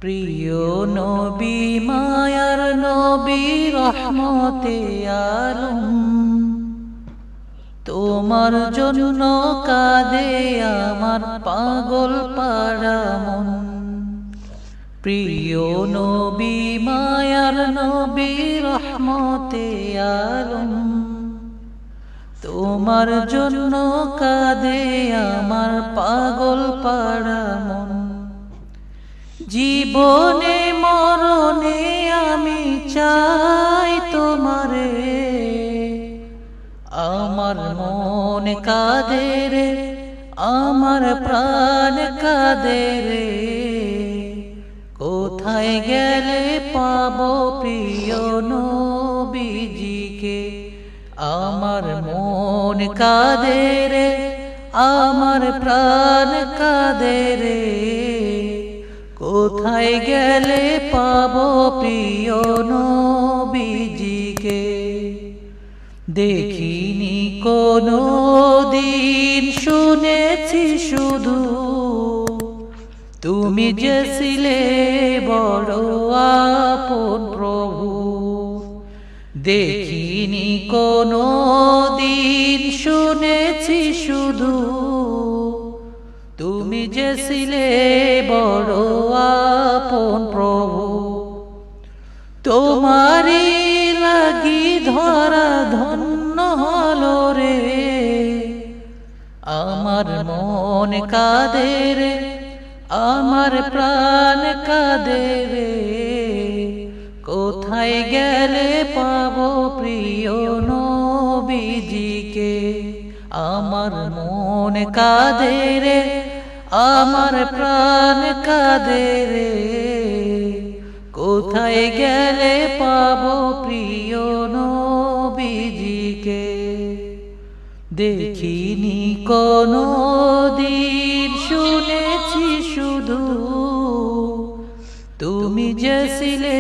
প্রিয় নবী মায়ার নবী রহমতে আলম, তোমার জন্য কাঁদে আমার পাগল পাড়া মন। প্রিয় নবী মায়ার নবী রহমতে আলম, তোমার জন্য কাঁদে আমার পাগল পাড়া মন। জীবনে মরণে আমি চাই তোমারে, আমার মন কাঁদে রে, আমার প্রাণ কাঁদে রে। কোথায় গেলে পাবো প্রিয় নবীজিকে? আমার মন কাঁদে রে, আমার প্রাণ কাঁদে রে। কোথায় গেলে পাবো প্রিয় নবীজিকে? দেখিনি কোনো দিন, শুনেছি শুধু তুমি যে ছিলে বড় আপন প্রভু। দেখিনি কোনো দিন, শুনেছি শুধু তুমি যে ছিলে বড় আপন প্রভু। তোমারই লাগি ধরা ধন্য হলো রে, আমার মন কাঁদে রে, আমার প্রাণ কাঁদে রে। কোথায় গেলে পাবো প্রিয় নবীজিকে? আমার মন কাঁদে রে, আমার প্রাণ কাঁদে রে। কোথায় গেলে পাবো প্রিয় নবীজিকে? দেখিনি কোনো দিন, শুনেছি শুধু তুমি যে ছিলে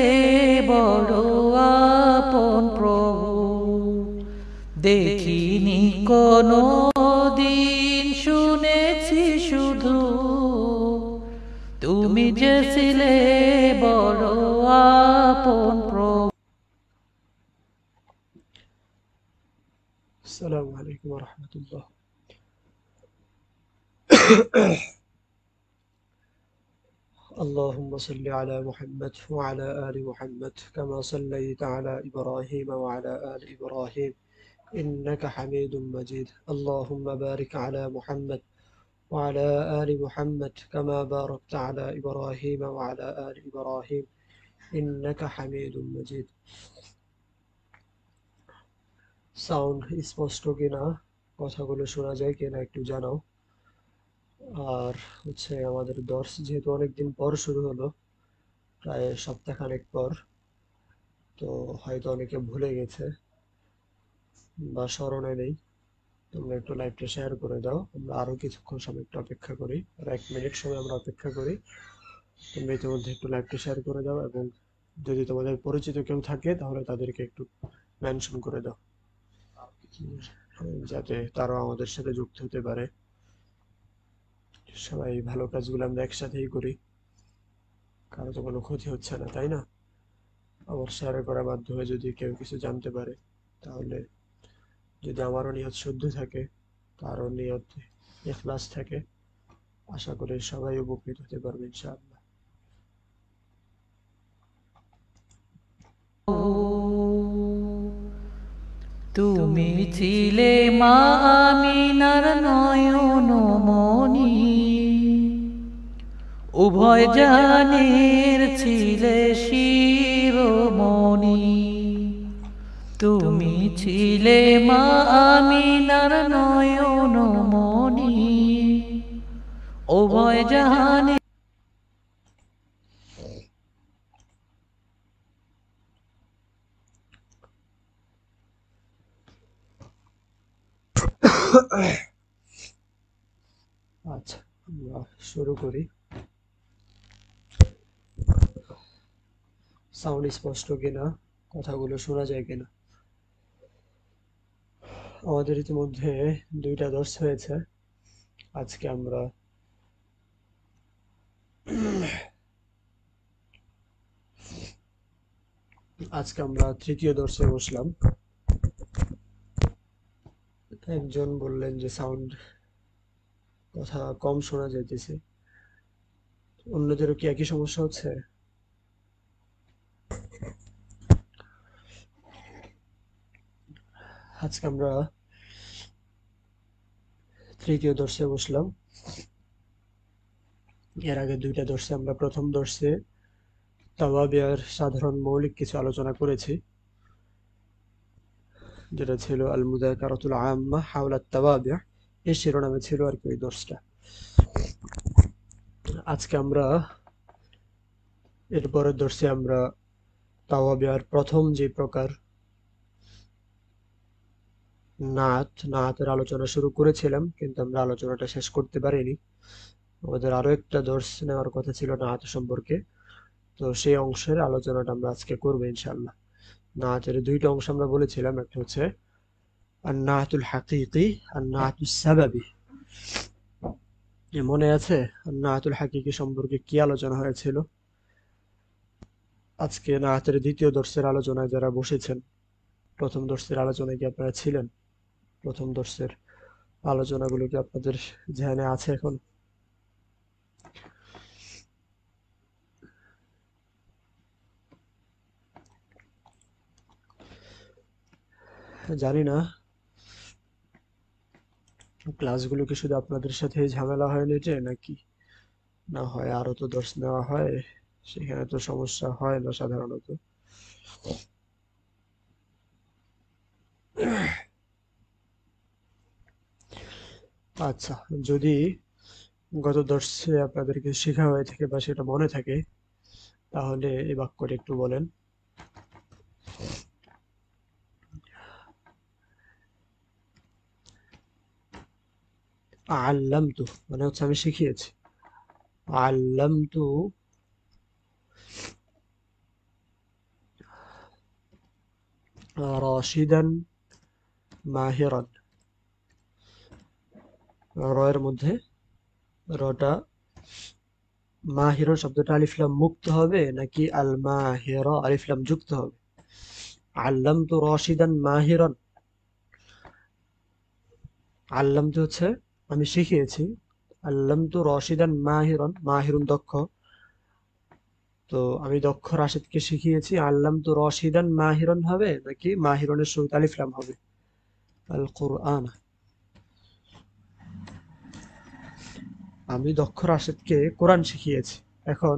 বড় আপন প্রভু। দেখিনি কোনো দিন, শুনেছি শুধু তুমি যে ছিলে বড় আপন প্রভু। السلام عليكم ورحمة الله. اللهم صل على محمد وعلى آل محمد كما صليت على إبراهيم وعلى آل إبراهيم إنك حميد مجيد. اللهم بارك على محمد وعلى آل محمد كما باركت على إبراهيم وعلى آل إبراهيم إنك حميد مجيد. সাউন্ড স্পষ্ট কিনা, কথাগুলো শোনা যায় কিনা একটু জানাও। আর আমাদের দর্স যেহেতু অনেকদিন পর শুরু হলো, প্রায় সপ্তাহখানেক পর, তো হয়তো অনেকে ভুলে গেছে বা স্মরণে নেই। তোমরা একটু লাইভটা শেয়ার করে দাও। আমরা আরো কিছুক্ষণ সময় একটু অপেক্ষা করি, আর 1 মিনিট সময় আমরা অপেক্ষা করি। তোমরা ইতিমধ্যে একটু লাইভটা শেয়ার করে দাও, এবং যদি তোমাদের পরিচিত কেউ থাকে তাহলে তাদেরকে একটু মেনশন করে দাও, যাতে তারাও আমাদের সাথে যুক্ত হতে পারে। সবাই ভালো কাজগুলো আমরা একসাথেই করি, কারো তো কোনো ক্ষতি হচ্ছে না, তাই না? আমার শেয়ার করার মাধ্যমে যদি কেউ কিছু জানতে পারে, তাহলে যদি আমারও নিয়ত শুদ্ধ থাকে, তারও নিয়ত ইখলাস থাকে, আশা করি সবাই উপকৃত হতে পারবে ইনশাআল্লাহ। তুমি ছিলে মা আমিনার নয়ন মনি, উভয় জাহানের ছিলে শিরোমণি। তুমি ছিলে মা আমিনার নয়ন মনি, উভয় জাহানে। আচ্ছা, আমরা শুরু করি। সাউন্ড স্পষ্ট কিনা, কথাগুলো শোনা যায় কিনা? আমাদের ইতিমধ্যে 2টা দর্স হয়েছে। আজকে আমরা আজকে আমরা তৃতীয় দর্শে বসলাম। একজন বললেন যে সাউন্ড কথা কম শোনা যাইতেছে, অন্যদেরও কি একই সমস্যা হচ্ছে? আজকে আমরা তৃতীয় দর্শে বসলাম। এর আগে দুইটা দর্শে আমরা প্রথম দর্শে তাওয়াবিয়ার সাধারণ মৌলিক কিছু আলোচনা করেছি, যেটা ছিল আল মুযাকারাতুল আম্মা হাওলা তাওয়াবিয়া, এই শিরোনামে ছিল আর কি ওই দর্শটা। আজকে আমরা এরপরের দর্শে আমরা তাওয়াবিয়ার প্রথম যে প্রকার নাতের আলোচনা শুরু করেছিলাম, কিন্তু আমরা আলোচনাটা শেষ করতে পারিনি। আমাদের আরো একটা দর্শ নেওয়ার কথা ছিল নাত সম্পর্কে, তো সেই অংশের আলোচনাটা আমরা আজকে করবো ইনশাআল্লাহ। নাতের দুইটা অংশ আমরা বলেছিলাম, একটা হচ্ছে আন-নাতুল হাকিকি, আন-নাতুস সাবাবি। মনে আছে নাতুল হাকিকি সম্পর্কে কি আলোচনা হয়েছিল? আজকে নাতের দ্বিতীয় দর্শের আলোচনায় যারা বসেছেন, প্রথম দর্শের আলোচনায় কি আপনারা ছিলেন? প্রথম দর্শের আলোচনাগুলো কি আপনাদের ধ্যানে আছে এখন? জানি না ক্লাসগুলো কি শুধু আপনাদের সাথে ঝামেলা হয় নেটে, নাকি না হয় আরো তো দর্শ নেওয়া হয়, সেখানে তো সমস্যা হয় না সাধারণত। আচ্ছা, যদি গত দর্শে আপনাদেরকে শেখা হয়ে থাকে বা সেটা মনে থাকে, তাহলে এই বাক্যটা একটু বলেন। আল্লামতু মানে হচ্ছে আমি শিখিয়েছি। আল্লামতু রাশিদান মাহিরান। র এর মধ্যে রটা মাহিরন শব্দটা আলিফ লাম মুক্ত হবে নাকি আল মাহিরা আলিফ লাম যুক্ত হবে? আল্লামতু রাশিদান মাহিরান, আল্লামতু হচ্ছে আমি শিখিয়েছি, আল্লামতু রাশিদান মাহিরান, মাহিরুন দক্ষ, তো আমি দক্ষ রাশিদকে শিখিয়েছি। আল্লামতু রাশিদান মাহিরান হবে নাকি মাহিরনের শুরুতে আলিফ লাম হবে? আল কুরআন, আমি দক্ষ রাশিদকে কোরআন শিখিয়েছি। এখন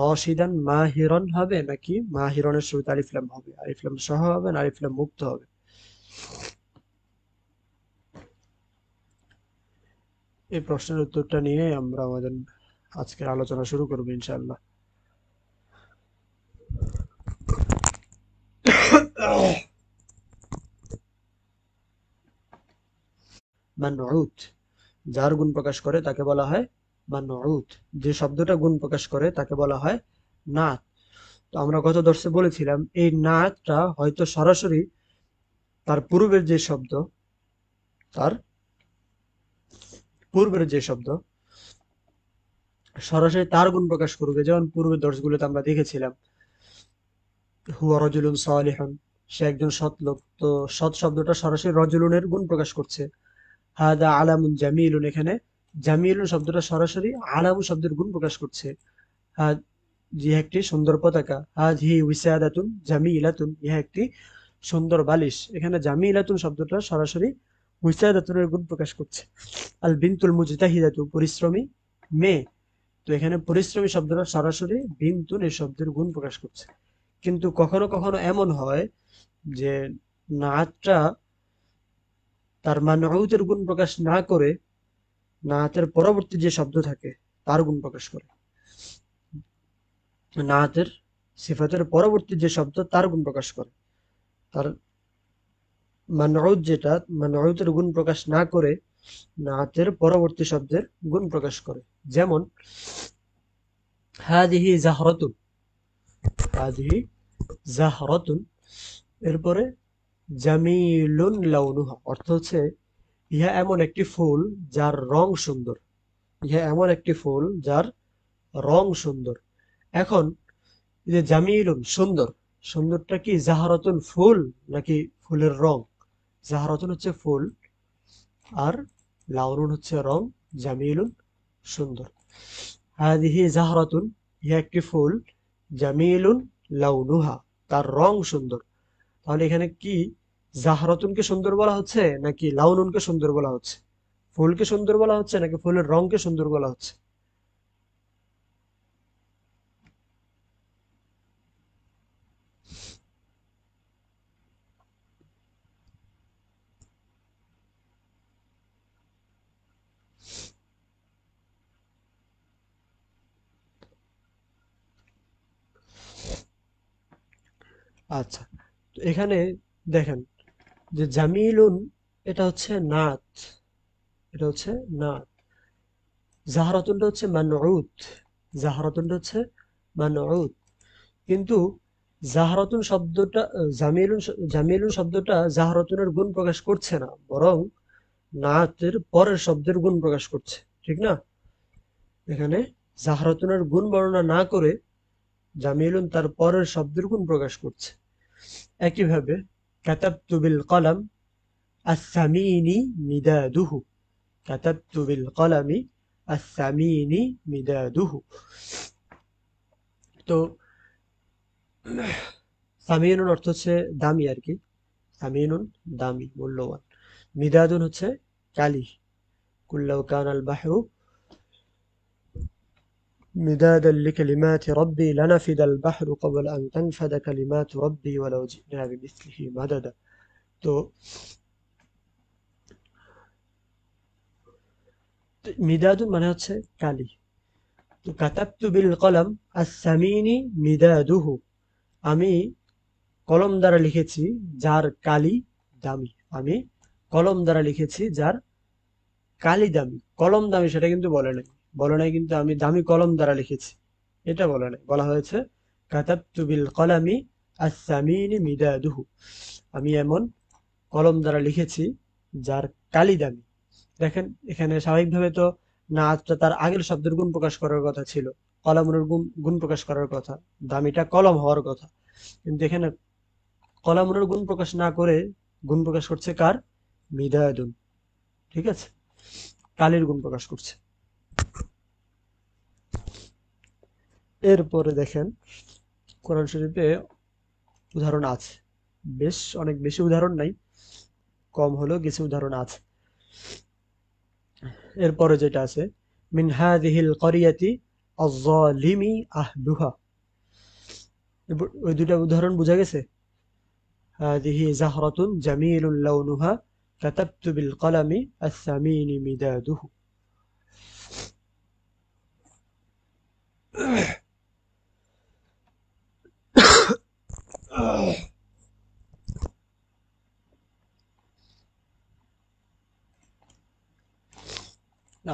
রশিদান মাহিরন হবে নাকি মাহিরনের শুরুতে আলিফ লাম হবে? আলিফ লাম সহ হবে না আলিফ লাম মুক্ত হবে? এই প্রশ্নের উত্তরটা নিয়ে আমরা আমাদের আজকের আলোচনা শুরু করবো ইনশাআল্লাহ। মানউত, যার গুণ প্রকাশ করে তাকে বলা হয় মানউত। যে শব্দটা গুণ প্রকাশ করে তাকে বলা হয় নাত। তো আমরা গত দর্শে বলেছিলাম এই নাতটা হয়তো সরাসরি তার পূর্বের যে শব্দ, তার পূর্বের যে শব্দ সরাসরি তার গুণ প্রকাশ করবে। যেমন পূর্বের দর্শগুলোতে আমরা দেখেছিলাম হুয়া রজুলুন সালিহুন, সে একজন সৎ লোক, তো সৎ শব্দটা সরাসরি রজুলুনের গুণ প্রকাশ করছে। হাদা আলামুন জামিলুন, এখানে জামিলুন শব্দটা সরাসরি আলামু শব্দের গুণ প্রকাশ করছে। হাদ, যে একটি সুন্দর পতাকা। হাযিহি উসাদাতুন জামিলাতুন, ইহা একটি সুন্দর বালিশ। এখানে জামিলাতুন শব্দটা সরাসরি উসাদাতুনের গুণ প্রকাশ করছে। আল বিনতুল মুজতাহিদাতু, পরিশ্রমী মেয়ে, তো এখানে পরিশ্রমী শব্দটা সরাসরি বিনতুন এই শব্দের গুণ প্রকাশ করছে। কিন্তু কখনো কখনো এমন হয় যে নাতটা তার মানউতের গুণ প্রকাশ না করে নাতের পরবর্তী যে শব্দ থাকে তার গুণ প্রকাশ করে। নাতের সিফাতের পরবর্তী যে শব্দ তার গুণ প্রকাশ করে। তার মানউত যেটা, মানউতের গুণ প্রকাশ না করে নাতের পরবর্তী শব্দের গুণ প্রকাশ করে। যেমন হাদিহি জাহরাতুন, হাদিহি জাহরাতুন, এরপরে জামিলুন লাউনুহা, অর্থ হচ্ছে ইহা এমন একটি ফুল যার রং সুন্দর। ইহা এমন একটি ফুল যার রং সুন্দর। এখন এই যে জামিলুন সুন্দর, সুন্দরটা কি জাহরাতুন ফুল নাকি ফুলের রং? জাহরাতুন হচ্ছে ফুল, আর লাউনুন হচ্ছে রং, জামিলুন সুন্দর। হাদিহি জাহরাতুন, ইহা একটি ফুল, জামিলুন লাউনুহা, তার রং সুন্দর। তাহলে এখানে কি জাহরাতুনকে সুন্দর বলা হচ্ছে নাকি লাউনুনকে সুন্দর বলা হচ্ছে? ফুলকে সুন্দর বলা হচ্ছে নাকি ফুলের রংকে সুন্দর বলা হচ্ছে? আচ্ছা, তো এখানে দেখেন যে জামিলুন, এটা হচ্ছে নাত, এটা হচ্ছে নাত। জাহরাতুনটা হচ্ছে মানউত, জাহরাতুনটা হচ্ছে মানউত। কিন্তু জাহরাতুন শব্দটা জামিলুন শব্দটা জাহরাতুনের গুণ প্রকাশ করছে না, বরং নাতের পরের শব্দের গুণ প্রকাশ করছে, ঠিক না? এখানে জাহরাতুনের গুণ বর্ণনা না করে জামিলুন তার পরের শব্দের গুণ প্রকাশ করছে। একইভাবে কাতাবতু বিল কলাম আস-সামিনি মিদাদুহু, কাতাবতু বিল কলামি আস-সামিনি মিদাদুহু। তো সামিনুন অর্থ হচ্ছে দামি আর কি, সামিনুন দামি, মূল্যবান। মিদাদুন হচ্ছে কালি। কুল্লাউ কানাল বাহরু مدادا لكلمات ربي لنفد البحر قبل أن تنفد كلمات ربي ولو جئنا بمثله مددا। তো মিদাদুন মানে হচ্ছে কালি। তো কাতাবতু বিল কলম আস-সামিনি মিদাদুহু, আমি কলম দ্বারা লিখেছি যার কালি দামি। আমি কলম দ্বারা লিখেছি যার কালি দামি। কলম দামি সেটা কিন্তু বলে নাই, বলে নাই কিন্তু আমি দামি কলম দ্বারা লিখেছি, এটা বলে নাই। বলা হয়েছে কাতাবতু বিল কলামি আস-সামিনি মিদাদুহু, আমি এমন কলম দ্বারা লিখেছি যার কালি দামি। দেখেন এখানে স্বাভাবিকভাবে তো নাতটা তার আগের শব্দের গুণ প্রকাশ করার কথা ছিল, কলামুনের গুণ গুণ প্রকাশ করার কথা, দামিটা কলম হওয়ার কথা। কিন্তু এখানে কলামুনের গুণ প্রকাশ না করে গুণ প্রকাশ করছে কার? মিদাদুন, ঠিক আছে, কালির গুণ প্রকাশ করছে। এরপরে দেখেন কোরআন শরীফে উদাহরণ আছে, বেশ অনেক বেশি উদাহরণ নাই, কম হলেও কিছু উদাহরণ আছে। এরপরে যেটা আছে মিন হাযিহিল ক্বরিয়াতি আয-যালিমি আহলুহা, ওই দুটা উদাহরণ বোঝা গেছে? হাযিহি জাহরাতুন জামিলুন লাউনুহা কাতাবতু বিল কলামি আস-সামিনি মিদাদুহু।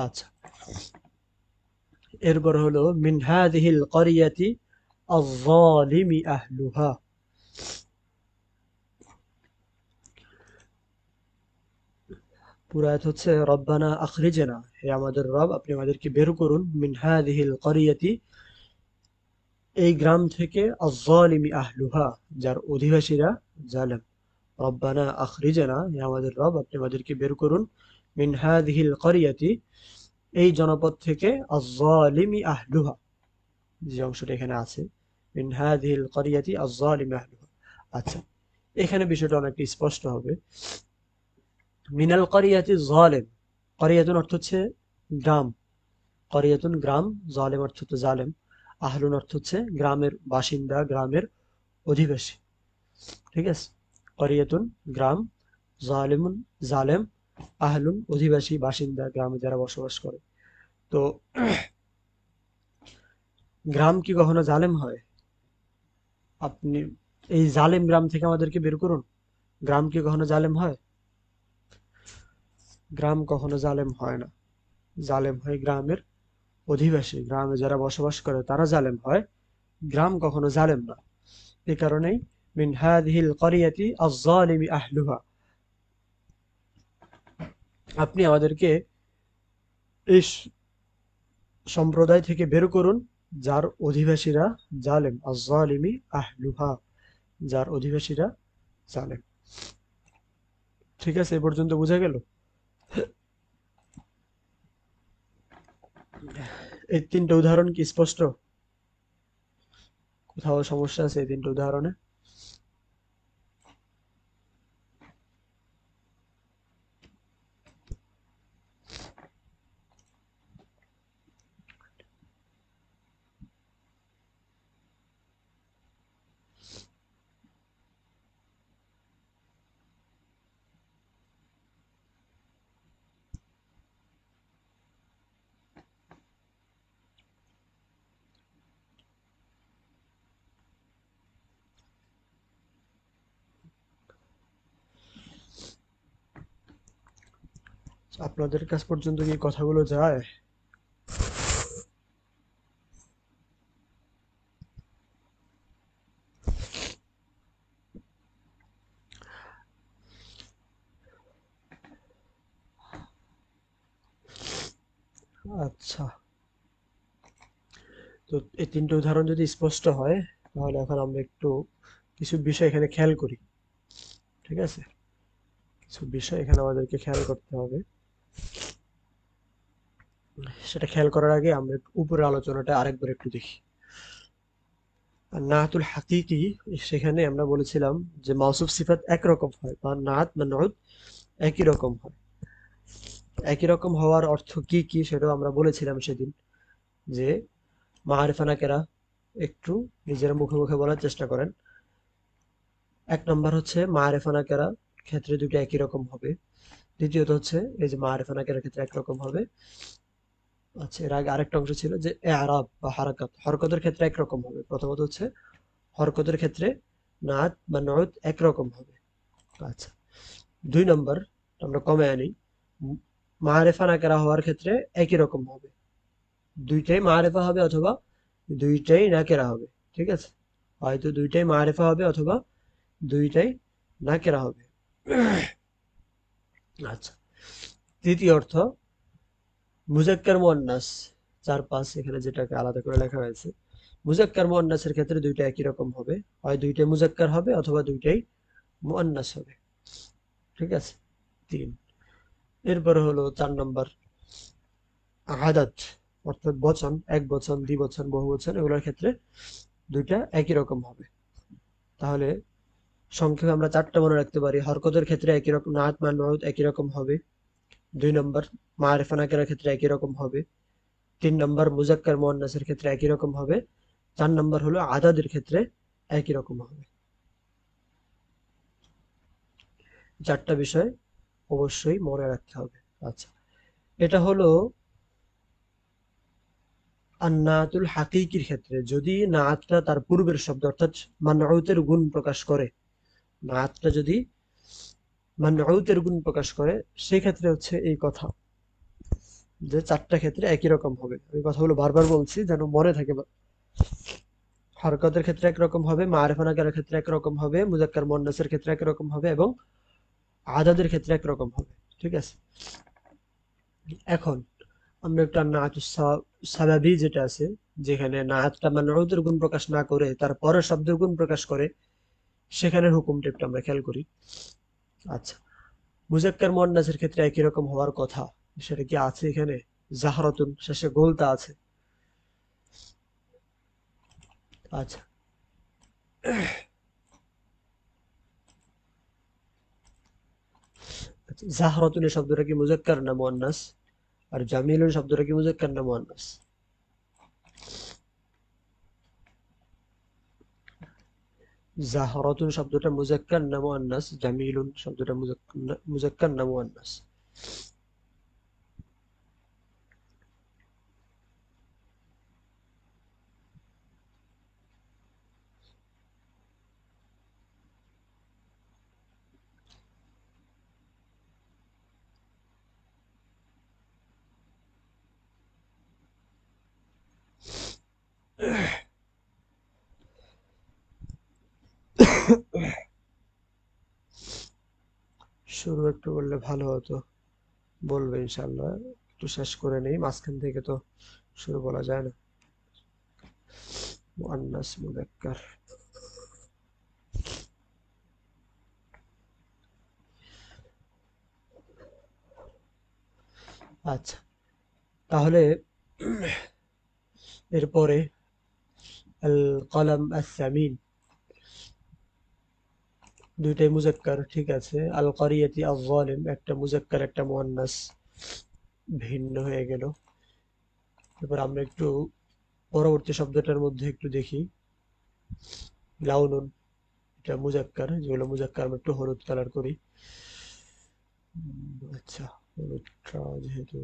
আচ্ছা, এরপর হলো মিন হাযিহিল ক্বরিয়াতি আয-যালিমি আহলুহা। পুরো আয়াত হচ্ছে রব্বানা আখরিজনা, হে আমাদের রব আপনি আমাদেরকে বের করুন, মিন হাযিহিল ক্বরিয়াতি, এই গ্রাম থেকে, আয-যালিমি আহলুহা, যার অধিবাসীরা জালেম। রব্বানা আখরিজনা, হে আমাদের রব আপনি আমাদেরকে বের করুন, মিন হাযিহিল ক্বরিয়াতি, এই জনপদ থেকে, আয-যালিমি আহলুহা, যে অংশটা এখানে আছে, মিন হাযিহিল ক্বরিয়াতি আয-যালিমি আহলুহা। আচ্ছা, এখানে বিষয়টা অনেকটা স্পষ্ট হবে। মিনাল ক্বরিয়াতি যালিম, ক্বরিয়াতুন অর্থ হচ্ছে গ্রাম, ক্বরিয়াতুন গ্রাম, যালিম অর্থ হচ্ছে জালেম, আহলুন অর্থ হচ্ছে গ্রামের বাসিন্দা, গ্রামের অধিবাসী, ঠিক আছে? ক্বরিয়াতুন গ্রাম, জালিমুন জালেম, আহলুন অধিবাসী, বাসিন্দা, গ্রামে যারা বসবাস করে। তো গ্রাম কি কখনো জালেম হয়? আপনি এই জালেম গ্রাম থেকে আমাদেরকে বের করুন। গ্রাম কি কখনো জালেম হয়? গ্রাম কখনো জালেম হয় না। জালেম হয় গ্রামের অধিবাসী, গ্রামে যারা বসবাস করে তারা জালেম হয়, গ্রাম কখনো জালেম না। এ কারণেই মিন হাযিহিল ক্বরিয়াতি আয-যালিমি আহলুহা, আপনি আমাদেরকে এই সম্প্রদায় থেকে বের করুন যার অধিবাসীরা জালেম, আয-যালিমি আহলুহা, যার অধিবাসীরা জালেম। ঠিক আছে, এ পর্যন্ত বোঝা গেল? এই তিনটা উদাহরণ কি স্পষ্ট? কোথাও সমস্যা আছে এই তিনটা উদাহরণে? আপনাদের কাছ পর্যন্ত কি কথাগুলো যায়? আচ্ছা, তো এই তিনটে উদাহরণ যদি স্পষ্ট হয়, তাহলে এখন আমরা একটু কিছু বিষয় এখানে খেয়াল করি। ঠিক আছে, কিছু বিষয় এখানে আমাদেরকে খেয়াল করতে হবে। সেটা খেয়াল করার আগে আমরা একটু উপরের আলোচনাটা আরেকবার একটু দেখি। আর নাআতুল হাকিকি, সেখানে আমরা বলেছিলাম যে মাউসুফ সিফাত একরকম হয়, বা নাআত বা নউত একই রকম হয়। একই রকম হওয়ার অর্থ কি কি সেটাও আমরা বলেছিলাম সেদিন, যে মাআরিফা নাকেরা একটু নিজের মুখে মুখে বলার চেষ্টা করেন। এক নম্বর হচ্ছে মাআরিফা নাকেরা ক্ষেত্রে দুটো একই রকম হবে। দ্বিতীয়ত হচ্ছে এই যে মাআরিফা নাকেরার ক্ষেত্রে একরকম হবে। আচ্ছা, এর আগে আরেকটা অংশ ছিল যে এআরাব বা হারাকাত, হরকতের ক্ষেত্রে একরকম হবে। প্রথমত হচ্ছে হরকতের ক্ষেত্রে নাত বা নউত একরকম হবে। আচ্ছা, দুই নম্বর আমরা কমে আনি, মাআরিফা নাকেরা হওয়ার ক্ষেত্রে একই রকম হবে। দুইটাই মাআরিফা হবে অথবা দুইটাই নাকেরা হবে। ঠিক আছে, হয়তো দুইটাই মাআরিফা হবে অথবা দুইটাই নাকেরা হবে। আচ্ছা, তৃতীয় অর্থ মুজাক্কার মুয়ান্নাস, 4-5 এখানে যেটাকে আলাদা করে লেখা হয়েছে। মুজাক্কার মুয়ান্নাসের ক্ষেত্রে দুইটা একই রকম হবে, হয় দুইটাই মুজাক্কার হবে অথবা দুইটাই মুয়ান্নাস হবে। ঠিক আছে, 3। এরপরে হলো 4 নম্বর আহাদাত, অর্থাৎ বচন, এক বচন, দ্বিবচন, বহু বচন, এগুলোর ক্ষেত্রে দুইটা একই রকম হবে। তাহলে সংক্ষেপে আমরা 4টা মনে রাখতে পারি। হরকতের ক্ষেত্রে একই রকম, নাত বা নউত একই রকম হবে। 2 নম্বর মাআরিফা নাকেরার ক্ষেত্রে একই রকম হবে। 3 নম্বর মুজাক্কার মুয়ান্নাসের ক্ষেত্রে একই রকম হবে। 4 নম্বর হলো আদাদের ক্ষেত্রে একই রকম হবে। 4টা বিষয় অবশ্যই মনে রাখতে হবে। আচ্ছা, এটা হলো আর নাআতুল হাকিকির ক্ষেত্রে, যদি নাআতটা তার পূর্বের শব্দ অর্থাৎ মানউতের গুণ প্রকাশ করে, নাআতটা যদি মানউতের গুণ প্রকাশ করে, সেই ক্ষেত্রে হচ্ছে এই কথা যে 4টা ক্ষেত্রে একই রকম হবে। আমি কথাগুলো বারবার বলছি যেন মনে থাকে। হরকতের ক্ষেত্রে একরকম হবে, মাআরিফা নাকেরার ক্ষেত্রে একরকম হবে, মুজাক্কার মুয়ান্নাসের ক্ষেত্রে একরকম হবে এবং আদাদের ক্ষেত্রে একরকম হবে। ঠিক আছে, এখন আমরা একটা নাআতুস সাবাবি যেটা আছে, যেখানে নাআতটা মানউতের গুণ প্রকাশ না করে তার পরের শব্দের গুণ প্রকাশ করে, সেখানের হুকুমটা একটু আমরা খেয়াল করি। আচ্ছা, মুজাক্কার মুয়ান্নাসের ক্ষেত্রে একই রকম হওয়ার কথা, সেটা কি আছে এখানে? জাহরাতুন, শেষে গোলতা আছে। আচ্ছা, জাহরাতুন এই শব্দটা কি মুজাক্কার না মুয়ান্নাস? আর জামিলুন শব্দটা কি মুজাক্কার না মুয়ান্নাস? জাহরাতুন শব্দটা মুজাক্কার না মুয়ান্নাস? জামিলুন শব্দটা মুজাক্কার না মুয়ান্নাস? শুরু একটু করলে ভালো হতো। বলবে ইনশাআল্লাহ, একটু শেষ করে নেই, মাঝখান থেকে তো শুরু বলা যায় না। মুয়ান্নাস মুজাক্কার, আচ্ছা, তাহলে এরপরে আল কলাম আস-সামিন, দুইটাই মুজাক্কার, ঠিক আছে। আল কারিয়াতি আয-যালিম, একটা মুজাক্কার একটা মুয়ান্নাস, ভিন্ন হয়ে গেল। এবার আমরা একটু পরবর্তী শব্দটার মধ্যে একটু দেখি। লাউনুন, এটা মুজাক্কার, যেগুলো মুজাক্কার আমরা একটু হলুদ কালার করি। আচ্ছা, হলুদটা যেহেতু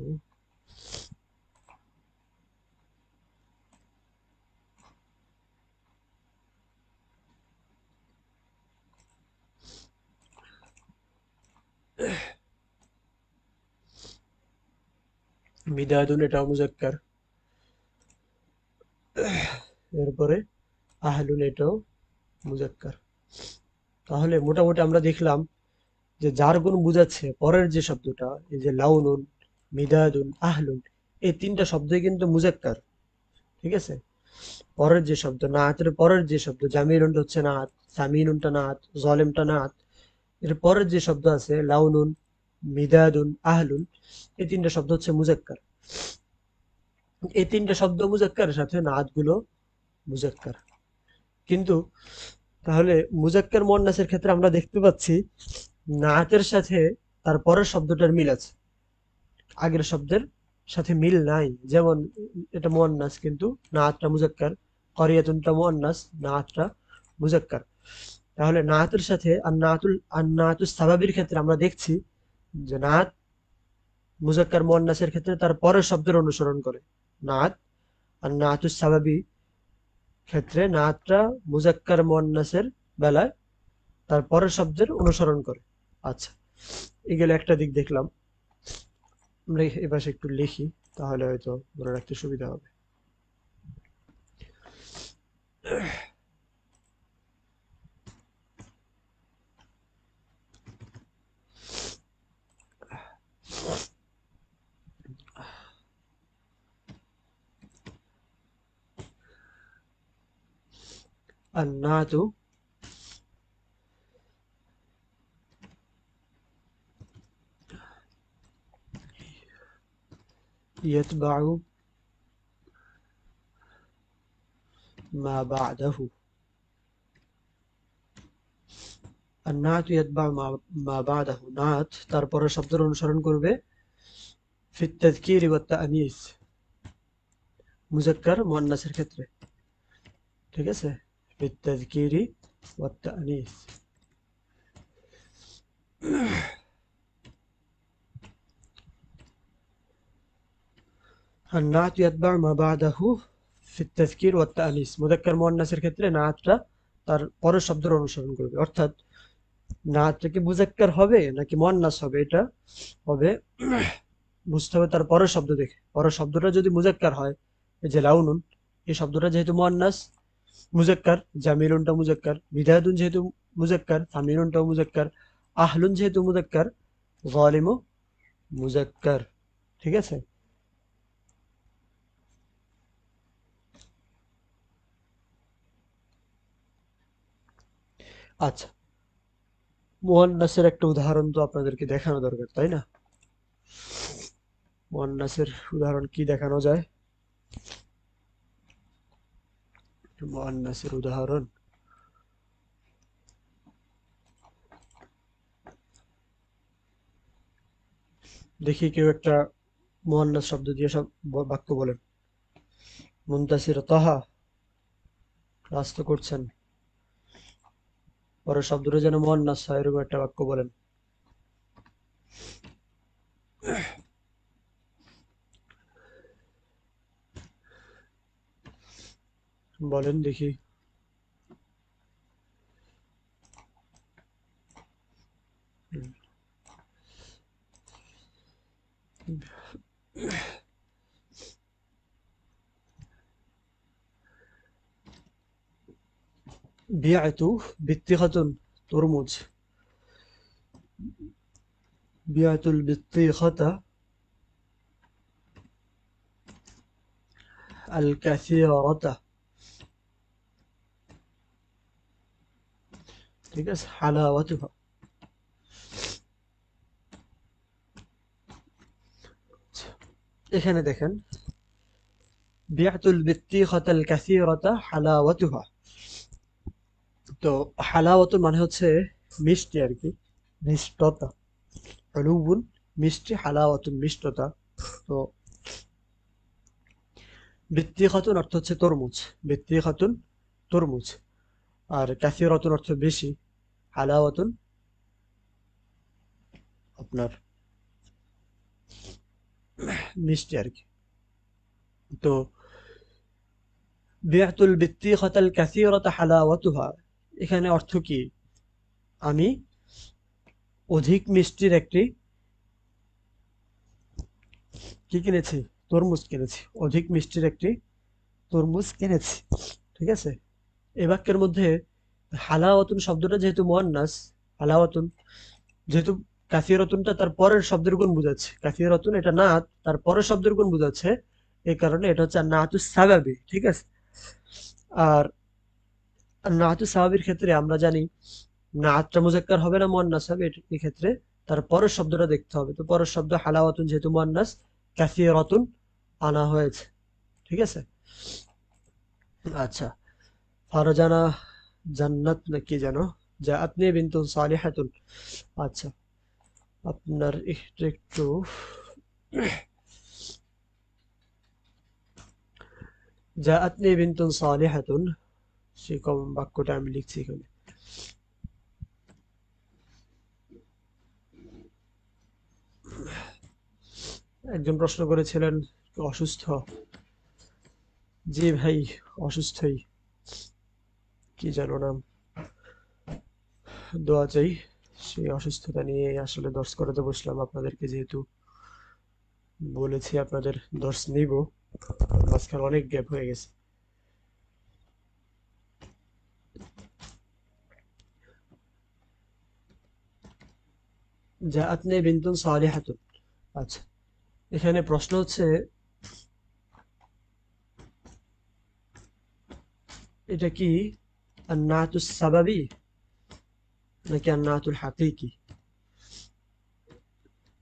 মিদাদুন, এটাও মুজাক্কার। এরপরে আহলুন, এটাও মুজাক্কার। তাহলে মোটামুটি আমরা দেখলাম যে যার গুণ বুঝাচ্ছে পরের যে শব্দটা, এই যে লাউনুন, মিদাদুন, আহলুন, এই তিনটা শব্দই কিন্তু মুজাক্কার, ঠিক আছে। পরের যে শব্দ, নাআতের পরের যে শব্দ, জামিলুনটা হচ্ছে নাআত, সামিনুনটা নাআত, জালিমটা নাআত, এর পরের যে শব্দ আছে লাউনুন, মিদাদুন, আহলুন, এই তিনটা শব্দ হচ্ছে মুজাক্কার। এই তিনটা শব্দ মুজাক্কারের সাথে নাআত গুলো মুজাক্কার। কিন্তু তাহলে মুজাক্কার মুয়ান্নাসের ক্ষেত্রে আমরা দেখতে পাচ্ছি নাআতের সাথে তার পরের শব্দটার মিল আছে, আগের শব্দের সাথে মিল নাই। যেমন এটা মুয়ান্নাস কিন্তু নাআতটা মুজাক্কার, ক্বরিয়াতুনটা মুয়ান্নাস, নাআতটা মুজাক্কার। তাহলে নাআতের সাথে আর নাআতুস সাবাবির ক্ষেত্রে আমরা দেখছি যে নাআত মুজাক্কার মুয়ান্নাসের ক্ষেত্রে তার পরের শব্দের অনুসরণ করে। নাআত আর নাআতুস সাবাবি ক্ষেত্রে নাআতটা মুজাক্কার মুয়ান্নাসের বেলায় তার পরের শব্দের অনুসরণ করে। আচ্ছা, এগুলো একটা দিক দেখলাম। আমরা এপাশে একটু লিখি, তাহলে হয়তো মনে রাখতে সুবিধা হবে। النعت يتبع ما بعده। النعت يتبع ما بعده، নাত তারপরে শব্দের অনুসরণ করবে। في التذكير والتأنيث, মুজাক্কার মুয়ান্নাসের ক্ষেত্রে, ঠিক আছে। في التذكير والتأنيث। النعت يتبع ما بعده في التذكير والتأنيث, মুজাক্কার মুয়ান্নাসের ক্ষেত্রে নাতটা তার পরের শব্দের অনুসরণ করবে। অর্থাৎ নাতটা কি মুজাক্কার হবে নাকি মুয়ান্নাস হবে, এটা হবে বুঝতে হবে তার পরের শব্দ দেখে। পরের শব্দটা যদি মুজাক্কার হয়, এই যে লাউনুন, এই শব্দটা যেহেতু মুয়ান্নাস মুজাক্কার, জামিলুনটা মুজাক্কার, মিদাদুন যেহেতু মুজাক্কার, সামিনুনটাও মুজাক্কার, আহলুন যেহেতু মুজাক্কার, যালিমও মুজাক্কার, ঠিক আছে। আচ্ছা, মুয়ান্নাসের একটা উদাহরণ তো আপনাদেরকে দেখানো দরকার, তাই না? মুয়ান্নাসের উদাহরণ কি দেখানো যায়? মুয়ান্নাসের উদাহরণ, দেখি কেউ একটা মুয়ান্নাস শব্দ দিয়ে সব বাক্য বলেন। মুনতাসির, তাহা, ক্লাস তো করছেন, পরের শব্দটা যেন মুয়ান্নাস হয় এরকম একটা বাক্য বলেন। বলেন দেখি। বিআতু বিত্তিখাতুন, তরমুজ। বিআতুল বিত্তিখাতা আল কাসিরাতা, ঠিক আছে। হালাওয়াতুহা। এখানে দেখেন বিআতুল বিত্তিখাতাল কাসীরাতা হালাওয়াতুহা। তো হালাওয়াতুন মানে হচ্ছে মিষ্টি আর কি, মিষ্টতা। হলুবুন মিষ্টি, হালাওয়াতুন মিষ্টতা। তো বিত্তিখাতুন অর্থ হচ্ছে তরমুজ, বিত্তিখাতুন তরমুজ। আর কাসীরাতুন অর্থ বেশি, হালাওয়াতুন আপনার মিষ্টি আর কি। তো বিআতুল বিত্তিখাতাল কাসীরাতা হালাওয়াতুহা, এখানে অর্থ কি? আমি অধিক মিষ্টির একটি কি কিনেছি? তরমুজ কিনেছি। অধিক মিষ্টির একটি তরমুজ কিনেছি। ঠিক আছে? এ বাক্যের মধ্যে হালাওয়াতুন শব্দটা যেহেতু মুয়ান্নাস, হালাওয়াতুন যেহেতু কাসিরাতুনটা তার পরের শব্দের গুণ বোঝাচ্ছে, কাসিরাতুন এটা নাত, তার পরের শব্দের গুণ বোঝাচ্ছে, এই কারণে এটা হচ্ছে নাতুস সাবাবি। ঠিক আছে? আর নাতুস সাবাবির ক্ষেত্রে আমরা জানি নাতটা মুজাক্কার হবে না মুয়ান্নাস হবে, এই ক্ষেত্রে তার পরের শব্দটা দেখতে হবে। তো পরের শব্দ হালাওয়াতুন যেহেতু মুয়ান্নাস, কাসিরাতুন আনা হয়েছে। ঠিক আছে? আচ্ছা, ফারজানা জান্নাত না কি যেন, জাআতনি বিনতুন সালিহাতুন। আচ্ছা, আপনার একটু একটু জাআতনি বিনতুন সালিহাতুন, সেই কম বাক্যটা আমি লিখছি এখানে। একজন প্রশ্ন করেছিলেন অসুস্থ। জি ভাই, অসুস্থই। কি যেন নাম, দোয়া চাই। সেই অসুস্থতা নিয়ে আসলে দর্শ করাতে বসলাম আপনাদেরকে, যেহেতু বলেছি আপনাদের দর্শ নিব, মাঝখানে অনেক গ্যাপ হয়ে গেছে। জাআতনি বিনতুন সালিহাতুন। আচ্ছা, এখানে প্রশ্ন হচ্ছে এটা কি আন্নাতুস সাবাবি নাকি আন্নাতুল হাকিকি?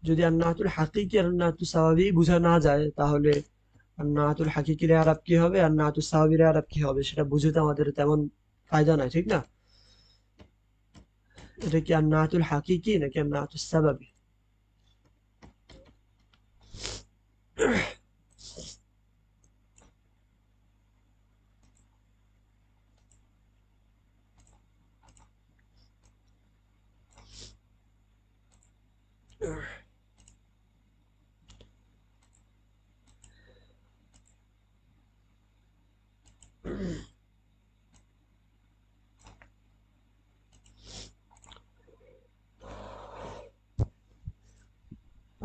যদি আন্নাতুল হাকিকি আর আন্নাতুস সাবাবি বোঝা না যায়, তাহলে আন্নাতুল হাকিকির আরব কি হবে আর আন্নাতুস সাবাবির আরব কি হবে সেটা বুঝে তো আমাদের তেমন ফায়দা নাই, ঠিক না? এটা কি আন্নাতুল হাকিকি নাকি আন্নাতুস সাবাবি?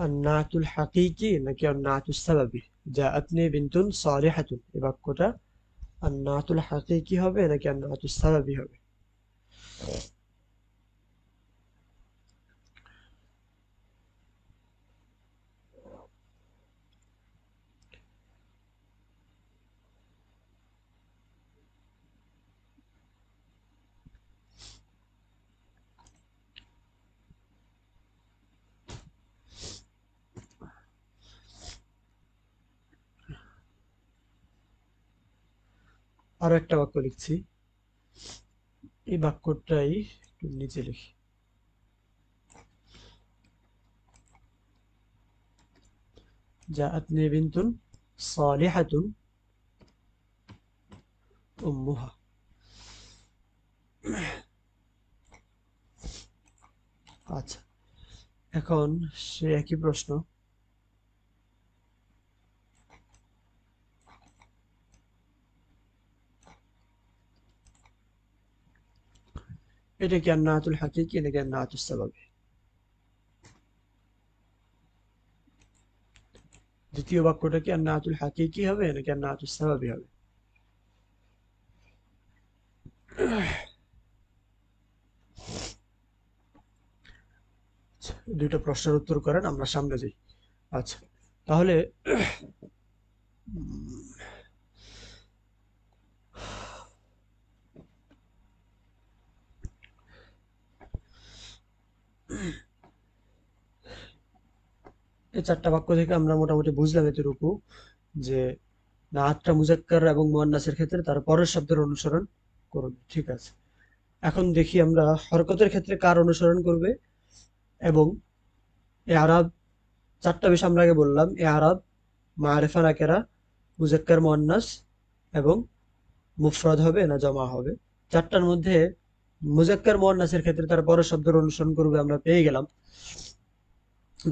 আন্নাতুল হাকিকি নাকি আন্নাতুস সাবাবি? জাআতনি বিনতুন সালিহাতুন, এই বাক্যটা আন্নাতুল হাকিকি হবে নাকি আন্নাতুস সাবাবি হবে? আরো একটা বাক্য লিখছি, এই বাক্যটাই একটু নিচে লিখি। জাআতনি বিনতুন সালিহাতুন উম্মুহা। আচ্ছা, এখন সে একই প্রশ্ন, এটা কি আন্নাতুল হাকিকি নাকি আন্নাতুস সাবাবি? দ্বিতীয় বাক্যটা কি আন্নাতুল হাকিকি হবে নাকি আন্নাতুস সাবাবি হবে? আচ্ছা, দুইটা প্রশ্নের উত্তর করেন, আমরা সামনে যাই। আচ্ছা, তাহলে এই চারটা বাক্য থেকে আমরা মোটামুটি বুঝলাম এতটুকু যে নাআতটা মুজাক্কার এবং মুয়ান্নাসের ক্ষেত্রে তার পরের শব্দের অনুসরণ করবে। ঠিক আছে, এখন দেখি আমরা হরকতের ক্ষেত্রে কার অনুসরণ করবে এবং এআরাব। চারটা বিষয় আমরা আগে বললাম, এআরাব, মারিফা নাকেরা, মুজাক্কার মুয়ান্নাস এবং মুফরদ হবে না জমা হবে। চারটার মধ্যে মুজাক্কার মুয়ান্নাসের ক্ষেত্রে তার পরের শব্দের অনুসরণ করবে আমরা পেয়ে গেলাম।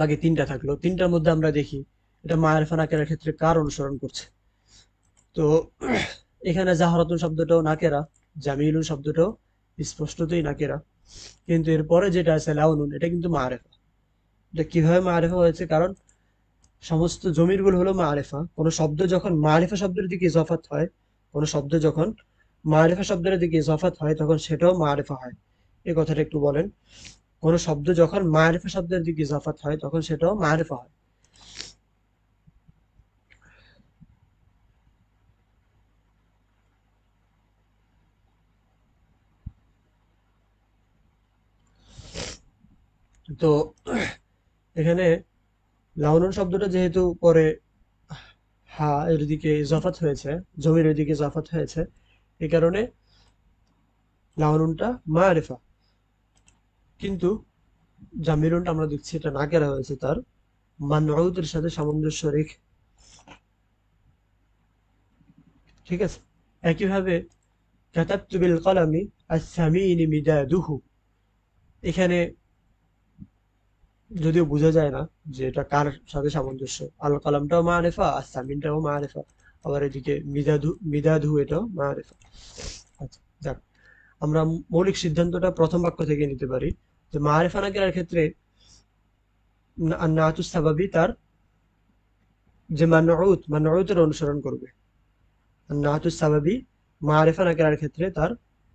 বাকি তিনটা থাকলো, তিনটার মধ্যে আমরা দেখি এটা মারিফা নাকেরার ক্ষেত্রে কার অনুসরণ করছে। তো এখানে জাহরাতুন শব্দটাও নাকেরা, জামিলুন শব্দটাও স্পষ্টতই নাকেরা, কিন্তু এরপরে যেটা আছে লাউনুন, এটা কিন্তু মারিফা। এটা কিভাবে মারিফা হয়েছে? কারণ সমস্ত জমিরগুলো হলো মারিফা। কোনো শব্দ যখন মারিফা শব্দের দিকে ইজাফাত হয়, কোনো শব্দ যখন মারিফা শব্দের দিকে ইজাফাত হয় তখন সেটাও মারিফা হয়। এই কথাটা একটু বলেন। কোনো শব্দ যখন মারিফা শব্দের দিকে ইজাফাত হয় তখন সেটাও মারিফা হয়। তো এখানে লাউনুন শব্দটা যেহেতু পরে হা এর দিকে ইজাফাত হয়েছে, জমির দিকে ইজাফাত হয়েছে, এই কারণে লাউনুনটা মারিফা। কিন্তু জামিরুনটা আমরা দেখছি এটা নাকেরা হয়েছে, তার মানউতের সাথে সামঞ্জস্য রেখে। ঠিক আছে, একইভাবে কাতাবতু বিল কলামি আস-সামিনি মিদাদুহু, এখানে যদিও বোঝা যায় না যে এটা কার সাথে সামঞ্জস্য। আল কালামটাও মারিফা, আর সামিনটাও মারিফা, আবার এদিকে মিদাদু এটাও মারিফা। আচ্ছা, যাক, আমরা মৌলিক সিদ্ধান্তটা প্রথম বাক্য থেকে নিতে পারি যে মারিফা নাকিরার ক্ষেত্রে নাতুস সাবাবি তার যে মানউতের অনুসরণ করবে। নাতুস সাবাবি মারিফা নাকিরার ক্ষেত্রে তার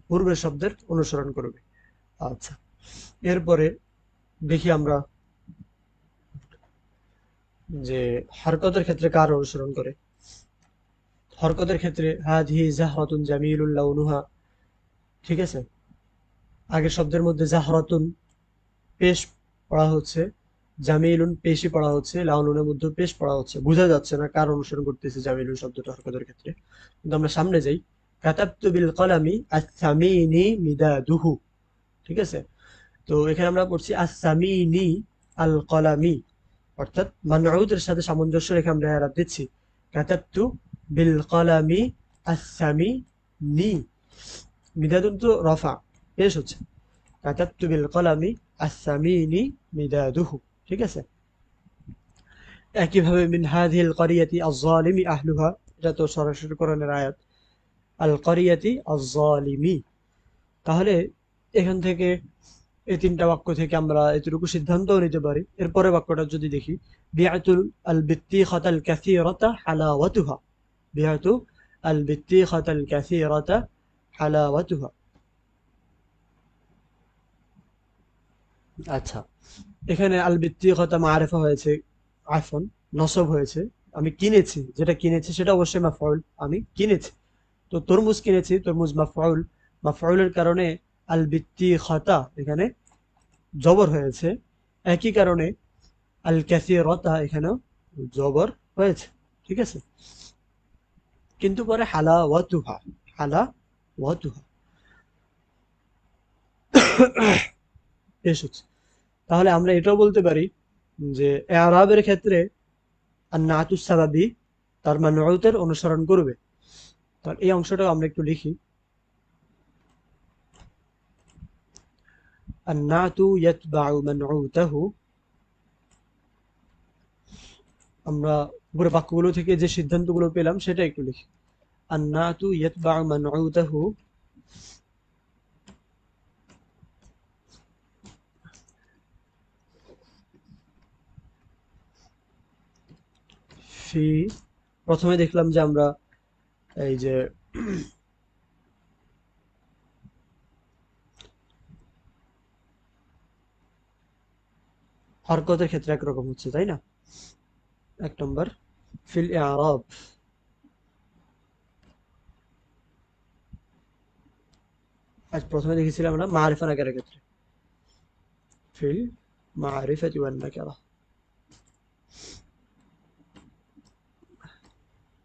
পূর্বের শব্দের অনুসরণ করবে। আচ্ছা, এরপরে দেখি আমরা যে হরকতের ক্ষেত্রে কার অনুসরণ করে। হরকতের ক্ষেত্রে হাদিহি জাহরাতুন জামিলুন লাউনুহা। ঠিক আছে, আগের শব্দের মধ্যে জাহরাতুন পেশ পড়া হচ্ছে, জামিলুন পেশি পড়া হচ্ছে, লাউনুনের মধ্যে পেশ পড়া হচ্ছে। বোঝা যাচ্ছে না কার অনুসরণ করতেছে জামিলুন শব্দটা হরকতের ক্ষেত্রে। কিন্তু আমরা সামনে যাই, কাতাবতু বিল কলামি আস-সামিনি মিদাদুহু। ঠিক আছে, তো এখানে আমরা পড়ছি আস-সামিনি আল কলামি, অর্থাৎ মানউতের সাথে সামঞ্জস্য রেখে আমরা এরাব দিচ্ছি। কাতাবতু বিল কলামি আস-সামিনি, মিদাদুন তো রফা, পেশ হচ্ছে। কাতাবতু বিল কলামি আস-সামিনি মিদাদুহু। ঠিক আছে, একইভাবে মিন হাযিহিল ক্বরিয়াতি আয-যালিমি আহলুহা, এটা তো সরাসরি কোরআনের আয়াত, আল ক্বরিয়াতি আয-যালিমি। তাহলে এখান থেকে এই তিনটা বাক্য থেকে আমরা এতটুকু সিদ্ধান্তও নিতে পারি। এরপরে বাক্যটা যদি দেখি, বিআতুল আল বিত্তিখাতাল কাসীরাতা হালাওয়াতুহা, বিআতু আল বিত্তিখাতাল কাসীরাতা হালাওয়াতুহা। আচ্ছা, এখানে আল বিত্তিখাতা মারিফা হয়েছে, আফন নসব হয়েছে। আমি কিনেছি, যেটা কিনেছি সেটা অবশ্যই মাফউল, আমি কিনেছি। তো তরমুজ কিনেছি, তরমুজ মাফউল, মাফউলের কারণে আল বিত্তিখাতা এখানে জবর হয়েছে। একই কারণে আল কাসীরাতা এখানেও জবর হয়েছে। ঠিক আছে, কিন্তু পরে হালাওয়াতুহা, হালাওয়াতুহা এসেছে। তাহলে আমরা এটাও বলতে পারি যে এআরাবের ক্ষেত্রে আন-নাতুস সাবাবি তার মানউতের অনুসরণ করবে। তাহলে এই অংশটাও আমরা একটু লিখি, আন-নাতু ইয়াতবাউ মানউতাহু। আমরা পুরো বাক্যগুলো থেকে যে সিদ্ধান্তগুলো পেলাম সেটা একটু লিখি। আন-নাতু ইয়াতবাউ মানউতাহু ফি, প্রথমে দেখলাম যে আমরা এই যে হরকতের ক্ষেত্রে একরকম হচ্ছে, তাই না? এক নম্বর ফিল ইআরাব, আজ প্রথমে দেখেছিলাম আমরা মারিফা নাকিরার ক্ষেত্রে, ফিল মারিফাতি ওয়ান নাকিরা।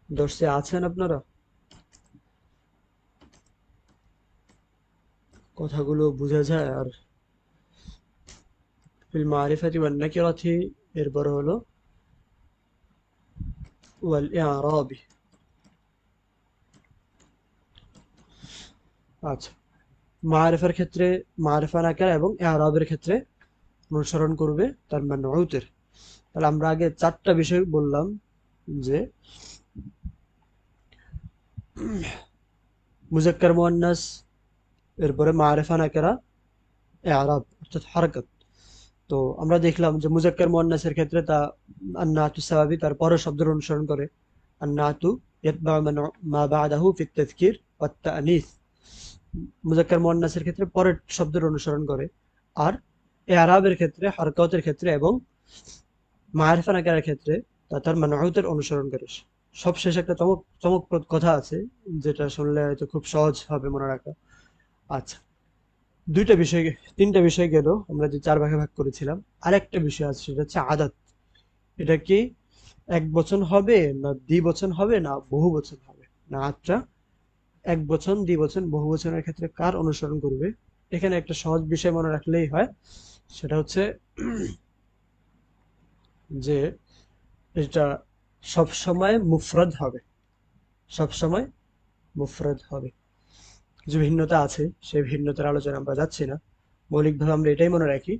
দর্শে আছেন আপনারা? কথাগুলো বোঝা যায়? আর ফিল মারিফাতি ওয়ান নাকিরাতি এরপর হলো ওয়াল ইআরাবি। আচ্ছা, মারিফার ক্ষেত্রে মারিফা নাকিরা এবং ইআরাবের ক্ষেত্রে অনুসরণ করবে তার মানউতের। তাহলে আমরা আগে চারটা বিষয় বললাম যে মুজাক্কার মুয়ান্নাস, এরপরে মারিফা নাকিরা, ইআরাব অর্থাৎ হরকত। তো আমরা দেখলাম যে মুজাক্কার মুয়ান্নাসের ক্ষেত্রে তা আন্নাতু সাবাবি তার পরের শব্দের অনুসরণ করে। আন্নাতু ইয়াতবাউ মা বা'দাহু ফি তাযকির ওয়াত তা'নিস। মুজাক্কার মুয়ান্নাসের ক্ষেত্রে পরের শব্দের অনুসরণ করে। আর ইআরাবের ক্ষেত্রে, হরকতের ক্ষেত্রে এবং মারিফা নাকিরার ক্ষেত্রে তা তার মানউতের অনুসরণ করে। সবশেষে একটা চমকপ্রদ কথা আছে যেটা শুনলে হয়তো খুব সহজ হবে মনে রাখা। আচ্ছা, তিনটা বিষয় গেল, আমরা যে চার ভাগে ভাগ করেছিলাম। আরেকটা বিষয় আছে, সেটা হচ্ছে আদাত। এটা কি এক বচন হবে না দ্বিবচন হবে না বহু বচন হবে? না আচ্ছা, এক বচন, দ্বিবচন, বহু বচনের ক্ষেত্রে কার অনুসরণ করবে? এখানে একটা সহজ বিষয় মনে রাখলেই হয়, সেটা হচ্ছে যে এটা সব সময় মুফরদ হবে, সব সময় মুফরদ হবে। যে ভিন্নতা আছে সেই ভিন্নতার আলোচনা আমরা যাচ্ছি না। মৌলিকভাবে আমরা এটাই মনে রাখি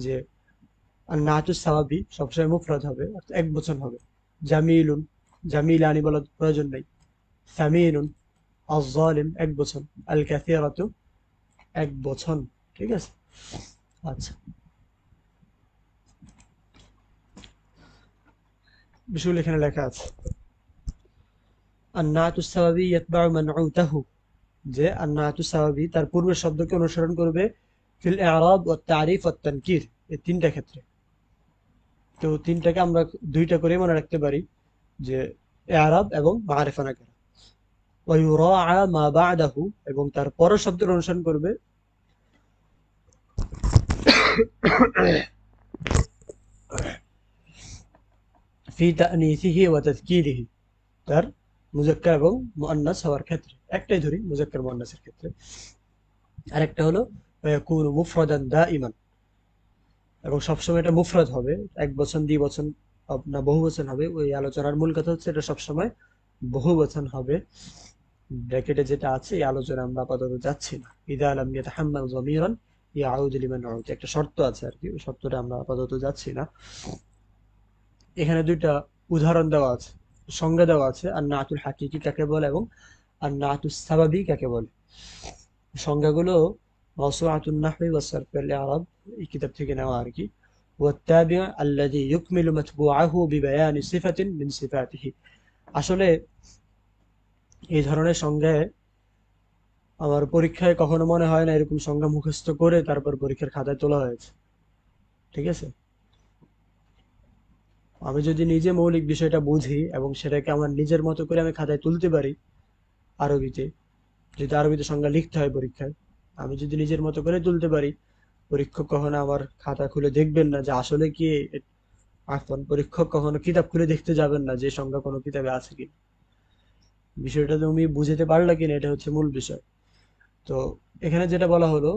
যে আর নাতুস সাওয়াবি সবসময় মুফরদ হবে, অর্থাৎ এক বচন হবে। জামিলুন, জামিলানি বলার প্রয়োজন নেই। সামিনুন, আয-যালিম এক বচন, আল কাসিরাতু এক বচন। ঠিক আছে? আচ্ছা, বিষয়গুলো এখানে লেখা আছে। আন-নাতুস সাওয়াবি ইয়াতবাউ মানউতাহু, যে আন-নাতুস সাওয়াবি তার পূর্বের শব্দকে অনুসরণ করবে ফিল ইআরাব ওয়াত তারিফ ওয়াত তানকির, এই তিনটা ক্ষেত্রে। তো তিনটাকে আমরা দুইটা করে মনে রাখতে পারি, যে ইআরাব এবং মারিফা নাকিরা। ওয়া ইউরাআ মা বা'দাহু, এবং তার পরের শব্দের অনুসরণ করবে ফি তা'নিসিহি ওয়া তাযকিরিহি, তার মুজাক্কার এবং মুআন্নাস হওয়ার ক্ষেত্রে। একটাই ধরি মুজাক্কার মুআন্নাসের ক্ষেত্রে। আরেকটা হলো ইয়াকুনু মুফরাদান দাইমান, এবং সবসময় এটা মুফরাদ হবে, এক বচন দ্বিবচন না বহু বচন হবে। ওই আলোচনার মূল কথা হচ্ছে এটা সবসময় বহু বচন হবে। ব্র্যাকেটে যেটা আছে এই আলোচনা আমরা আপাতত যাচ্ছি না। ইদা লাম ইয়াতাহাম্মাল যামিরান ইয়াউদু লিমান উদ, একটা শর্ত আছে আর কি, ওই শর্তটা আমরা আপাতত যাচ্ছি না। এখানে দুইটা উদাহরণ দেওয়া আছে, সংজ্ঞা দেওয়া আছে, আর নাতুল হাকিকি কাকে বলে এবং আর নাতুস সাবাবি কাকে বলে। সংজ্ঞাগুলো মাওসুআতুন নাহওয়ি ওয়াস সারফ ওয়াল ইআরাব, এই কিতাব থেকে নেওয়া আর কি। ওয়াত্তাবি আল্লাযী ইউকমিলু মাতবুআহু বিবায়ানি সিফাতিন মিন সিফাতিহি। আসলে এই ধরনের সংজ্ঞায় আমার পরীক্ষায় কখনো মনে হয় না এরকম সংজ্ঞা মুখস্থ করে তারপর পরীক্ষার খাতায় তোলা হয়েছে। ঠিক আছে? আমি যদি নিজে মৌলিক বিষয়টা বুঝি এবং সেটাকে আমার নিজের মতো করে আমি খাতায় তুলতে পারি আরবিতে, যদি আরবিতে সংজ্ঞা লিখতে হয় পরীক্ষায়, আমি যদি নিজের মতো করে তুলতে পারি, পরীক্ষক কখনো আমার খাতা খুলে দেখবেন না যে আসলে কি এখন পরীক্ষক কখনো কিতাব খুলে দেখতে যাবেন না যে সংজ্ঞা কোনো কিতাবে আছে কি। বিষয়টা তুমি বুঝতে পারলে কিনা, এটা হচ্ছে মূল বিষয়। তো এখানে যেটা বলা হলো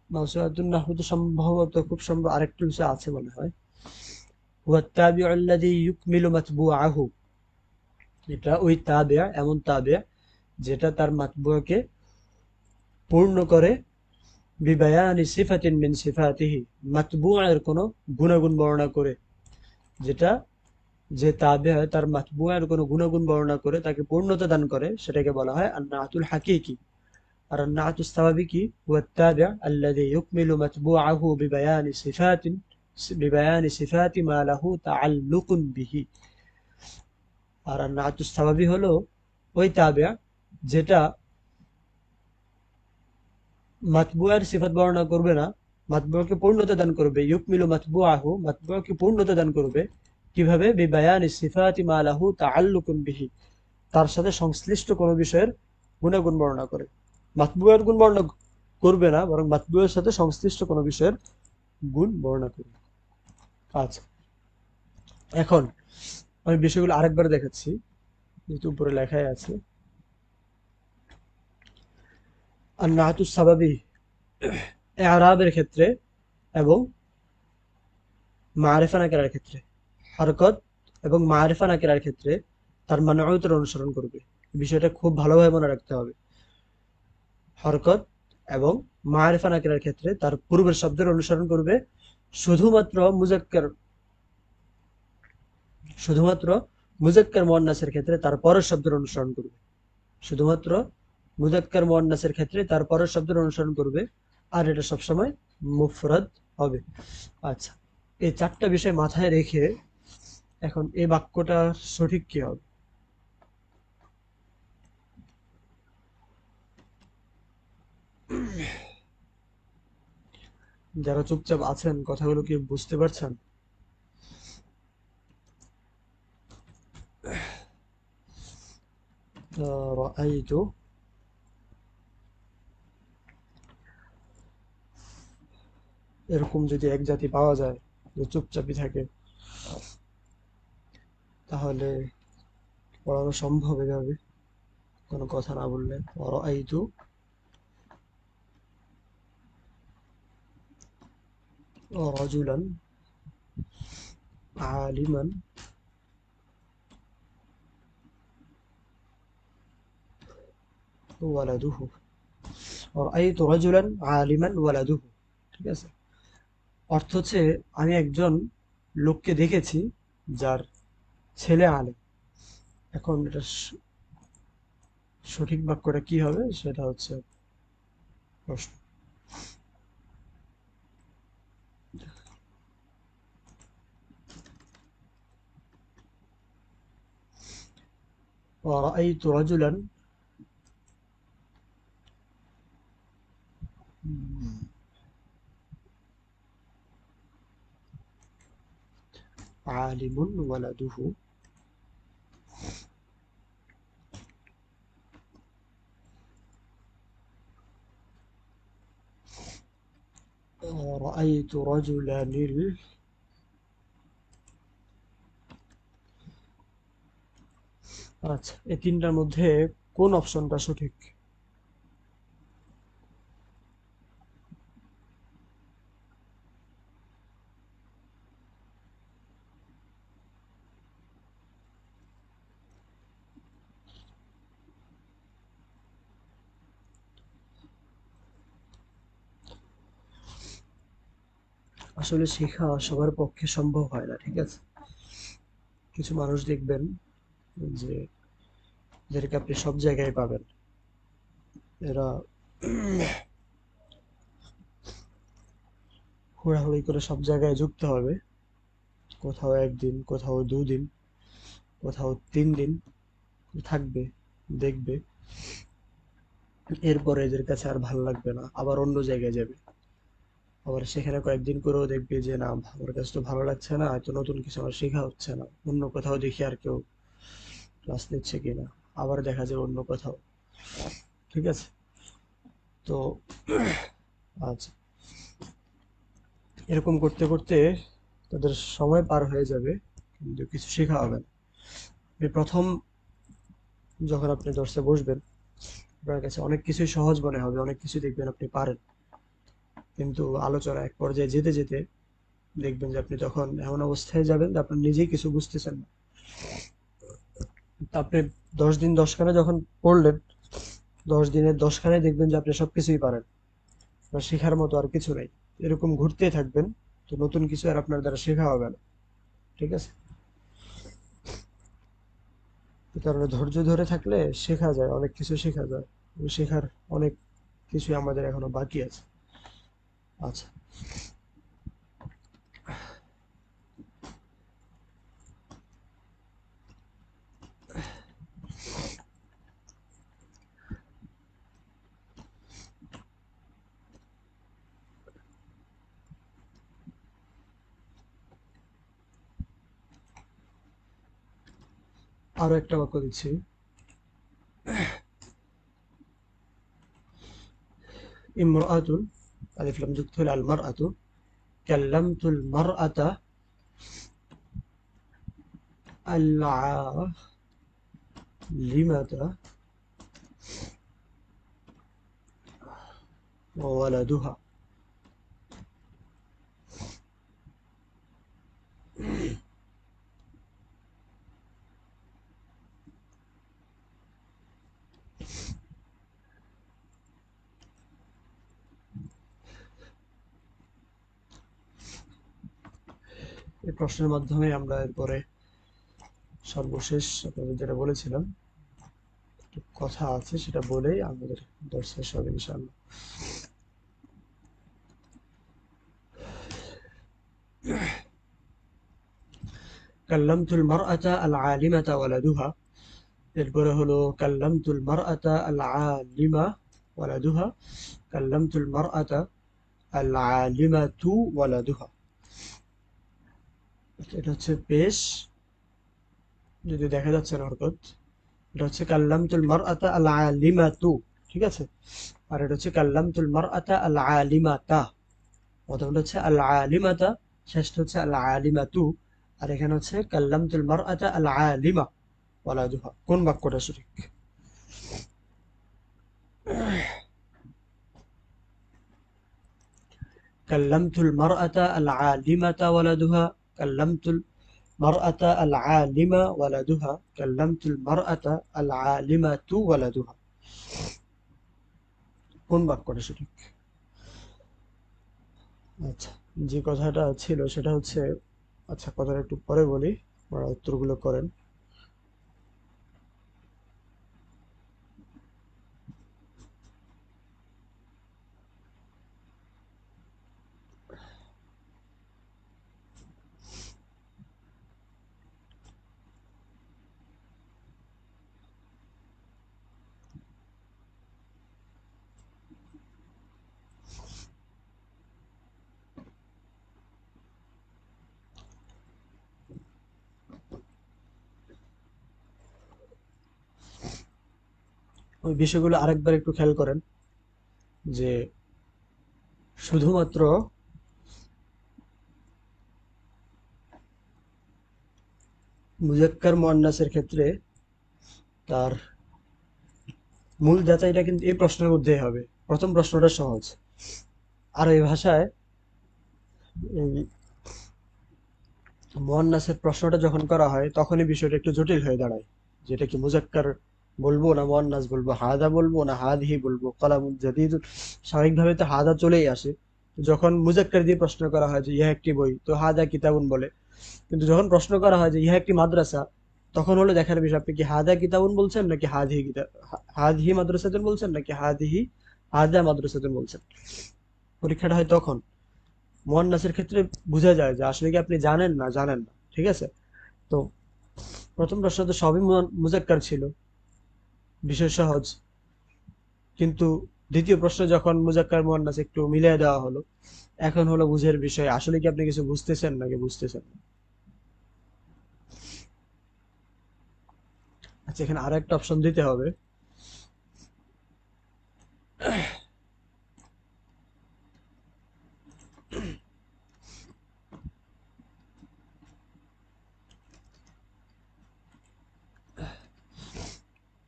মাওসুআতুন নাহওতে, সম্ভবত খুব সম্ভব আরেকটু বিষয় আছে মনে হয়, ওয়াত্তাবিউ আল্লাযী ইউকমিলু মাতবুআহু, এটা ওই তাবিআ, এমন তাবিআ যেটা তার মাতবুআকে পূর্ণ করে, বিবায়ানি সিফাতিন মিন সিফাতিহি, মাতবুআর কোনো গুণাগুণ বর্ণনা করে। যেটা যে তাবিআ তার মাতবুআর কোনো গুণাগুণ বর্ণনা করে তাকে পূর্ণতা দান করে, সেটাকে বলা হয় আন-নাতুল হাকিকি। আর আন-নাতুস সাবাবি কি? ওয়াত্তাবিউ আল্লাযী ইউকমিলু মাতবুআহু বিবায়ানি সিফাতি মা লাহু তাআল্লুকুন বিহি। আর আন-নাতুস সাবাবি হলো ওই তাবিআ যেটা মাতবুআর সিফাত বর্ণনা করবে না, মাতবুআকে পূর্ণতা দান করবে। ইউকমিলু মাতবুআহু, মাতবুআকে পূর্ণতা দান করবে কিভাবে? বিবায়ানি সিফাতি মা লাহু তাআল্লুকুন বিহি, তার সাথে সংশ্লিষ্ট কোনো বিষয়ের গুণাগুণ বর্ণনা করে। মাতবুআর গুণ বর্ণনা করবে না, বরং মাতবুআর সাথে সংশ্লিষ্ট কোনো বিষয়ের গুণ বর্ণনা করবে। আচ্ছা, এখন আমি বিষয়গুলো আরেকবার দেখাচ্ছি। যেহেতু উপরে লেখাই আছে। আর নাতুস সাবাবি এরাবের ক্ষেত্রে এবং মারিফা নাকিরার ক্ষেত্রে, হরকত এবং মারিফা নাকিরার ক্ষেত্রে তার মানউতের অনুসরণ করবে। বিষয়টা খুব ভালোভাবে মনে রাখতে হবে। হরকত এবং মারিফা নাকিরার ক্ষেত্রে তার পূর্বের শব্দের অনুসরণ করবে। শুধুমাত্র মুজাক্কার শুধুমাত্র মুজাক্কার মুয়ান্নাসের ক্ষেত্রে তার পরের শব্দের অনুসরণ করবে। শুধুমাত্র মুজাক্কার মুয়ান্নাসের ক্ষেত্রে তার পরের শব্দের অনুসরণ করবে। আর এটা সবসময় মুফরাদ হবে। আচ্ছা, এই চারটা বিষয় মাথায় রেখে এখন এই বাক্যটা সঠিক কি হবে? যারা চুপচাপ আছেন কথাগুলো কি বুঝতে পারছেন? রাআইতু, এরকম যদি এক জাতি পাওয়া যায় যে চুপচাপই থাকে, তাহলে পড়ানো সম্ভব এভাবে কোনো কথা না বললে। রাআইতু রাজুলান আলিমান ওয়ালাদুহু। রাআইতু রাজুলান আলিমান ওয়ালাদুহু। ঠিক আছে? অর্থ হচ্ছে আমি একজন লোককে দেখেছি যার ছেলে আলেম। এখন এটা সঠিক বাক্যটা কি হবে সেটা হচ্ছে প্রশ্ন। রাআইতু রাজুলান আলিমুন ওয়ালাদুহু। رأيت رجلا আচ্ছা, এই তিনটার মধ্যে কোন অপশনটা সঠিক? আসলে শেখা সবার পক্ষে সম্ভব হয় না, ঠিক আছে? কিছু মানুষ দেখবেন যে যাদেরকে আপনি সব জায়গায় পাবেন, এরা হুড়াহুড়ি করে সব জায়গায় যুক্ত হবে। কোথাও একদিন, কোথাও দুদিন, কোথাও 3 দিন থাকবে, দেখবে, এরপরে এদের কাছে আর ভালো লাগবে না, আবার অন্য জায়গায় যাবে। আবার সেখানে কয়েকদিন করেও দেখবে যে না, আমার কাছে তো ভালো লাগছে না, হয়তো নতুন কিছু আমার শেখা হচ্ছে না, অন্য কোথাও দেখি আর কেউ ক্লাস নিচ্ছে কিনা, আবার দেখা যায় অন্য কোথাও। ঠিক আছে? তো আচ্ছা, এরকম করতে করতে তাদের সময় পার হয়ে যাবে, কিন্তু কিছু শেখা হবে না। এই প্রথম যখন আপনি দর্শে বসবেন, আপনার কাছে অনেক কিছুই সহজ মনে হবে, অনেক কিছু দেখবেন আপনি পারেন। কিন্তু আলোচনা এক পর্যায়ে যেতে যেতে দেখবেন যে আপনি তখন এমন অবস্থায় যাবেন যে আপনার নিজেই কিছু বুঝতেছেন না। তা আপনি 10 দিন 10খানা যখন পড়লেন, 10 দিনের 10খানায় দেখবেন যে আপনি সবকিছুই পারেন, আপনার শেখার মতো আর কিছু নাই। এরকম ঘুরতেই থাকবেন, তো নতুন কিছু আর আপনার দ্বারা শেখা হবে না। ঠিক আছে? এই কারণে ধৈর্য ধরে থাকলে শেখা যায়, অনেক কিছু শেখা যায়। এবং শেখার অনেক কিছু আমাদের এখনো বাকি আছে। আচ্ছা, আরো একটা বাক্য দিচ্ছি। ইমরাআতুন, আলিফ লাম যুক্ত হলে আল মারআতু, কাল্লামতুল মারআতা আল লিমাতা ওয়ালাদুহা। এই প্রশ্নের মাধ্যমে আমরা এরপরে সর্বশেষ আপনাদের যেটা বলেছিলাম একটু কথা আছে সেটা বলেই আমাদের দর্শ শেষ হবে ইনশাআল্লাহ। কাল্লামতুল মারআতা আল আলিমাতা ওয়ালাদুহা। এরপরে হলো কাল্লামতুল মারআতা আল আলিমা ওয়ালাদুহা, কাল্লামতুল মারআতা আল আলিমাতু ওয়ালাদুহা। এটা হচ্ছে পেশ, যদি দেখা যাচ্ছে না হরকত, এটা হচ্ছে কাল্লামতুল মারআতা আল আলিমাতু, ঠিক আছে। আর এটা হচ্ছে কাল্লামতুল মারআতা আল আলিমাতা। প্রথমটা হচ্ছে আল আলিমাতা, শেষটা হচ্ছে আল আলিমাতু। আর এখানে হচ্ছে কাল্লামতুল মারআতা আল আলিমা ওয়ালাদুহা। কোন বাক্যটা সঠিক? কাল্লামতুল মারআতা আল আলিমাতা ওয়ালাদুহা, কাল্লামতুল মারআতা আল আলিমা ওয়ালাদুহা, কাল্লামতুল মারআতা আল আলিমাতু ওয়ালাদুহা। কোন বাক্যটা সঠিক? আচ্ছা, যে কথাটা ছিল সেটা হচ্ছে, আচ্ছা কথাটা একটু পরে বলি, আপনারা উত্তরগুলো করেন। ওই বিষয়গুলো আরেকবার একটু খেয়াল করেন, যে শুধুমাত্র মুজাক্কার মুয়ান্নাসের ক্ষেত্রে তার মূল যাচাইটা কিন্তু এই প্রশ্নের মধ্যেই হবে। প্রথম প্রশ্নটা সহজ, আর এই ভাষায় এই মুয়ান্নাসের প্রশ্নটা যখন করা হয় তখনই বিষয়টা একটু জটিল হয়ে দাঁড়ায়, যেটা কি মুজাক্কার বলবো না মুয়ান্নাস বলবো, হাদা বলবো না হাদিহি বলবো, কালামুন জাদীদ। স্বাভাবিকভাবে তো হাদা চলেই আসে। যখন মুজাক্কার দিয়ে প্রশ্ন করা হয় যে ইহা একটি বই, তো হাদা কিতাবুন বলে। কিন্তু যখন প্রশ্ন করা হয় যে ইহা একটি মাদ্রাসা, তখন হলো দেখার বিষয় আপনি কি হাদা কিতাবুন বলছেন নাকি হাদিহি কিতাব, হাদিহি মাদ্রাসাতুন বলছেন নাকি হাদিহি হাদা মাদ্রাসাতুন বলছেন। পরীক্ষাটা হয় তখন। মুয়ান্নাসের ক্ষেত্রে বোঝা যায় যে আসলে কি আপনি জানেন না জানেন না, ঠিক আছে। তো প্রথম প্রশ্ন তো সবই মুজাক্কার ছিল, বিষয় সহজ। কিন্তু দ্বিতীয় প্রশ্ন যখন মুজাক্কার মুয়ান্নাস একটু মিলিয়ে দেওয়া হলো, এখন হলো বুঝের বিষয় আসলে কি আপনি কিছু বুঝতেছেন নাকি বুঝতেছেন না। আচ্ছা, এখানে আরো একটা অপশন দিতে হবে।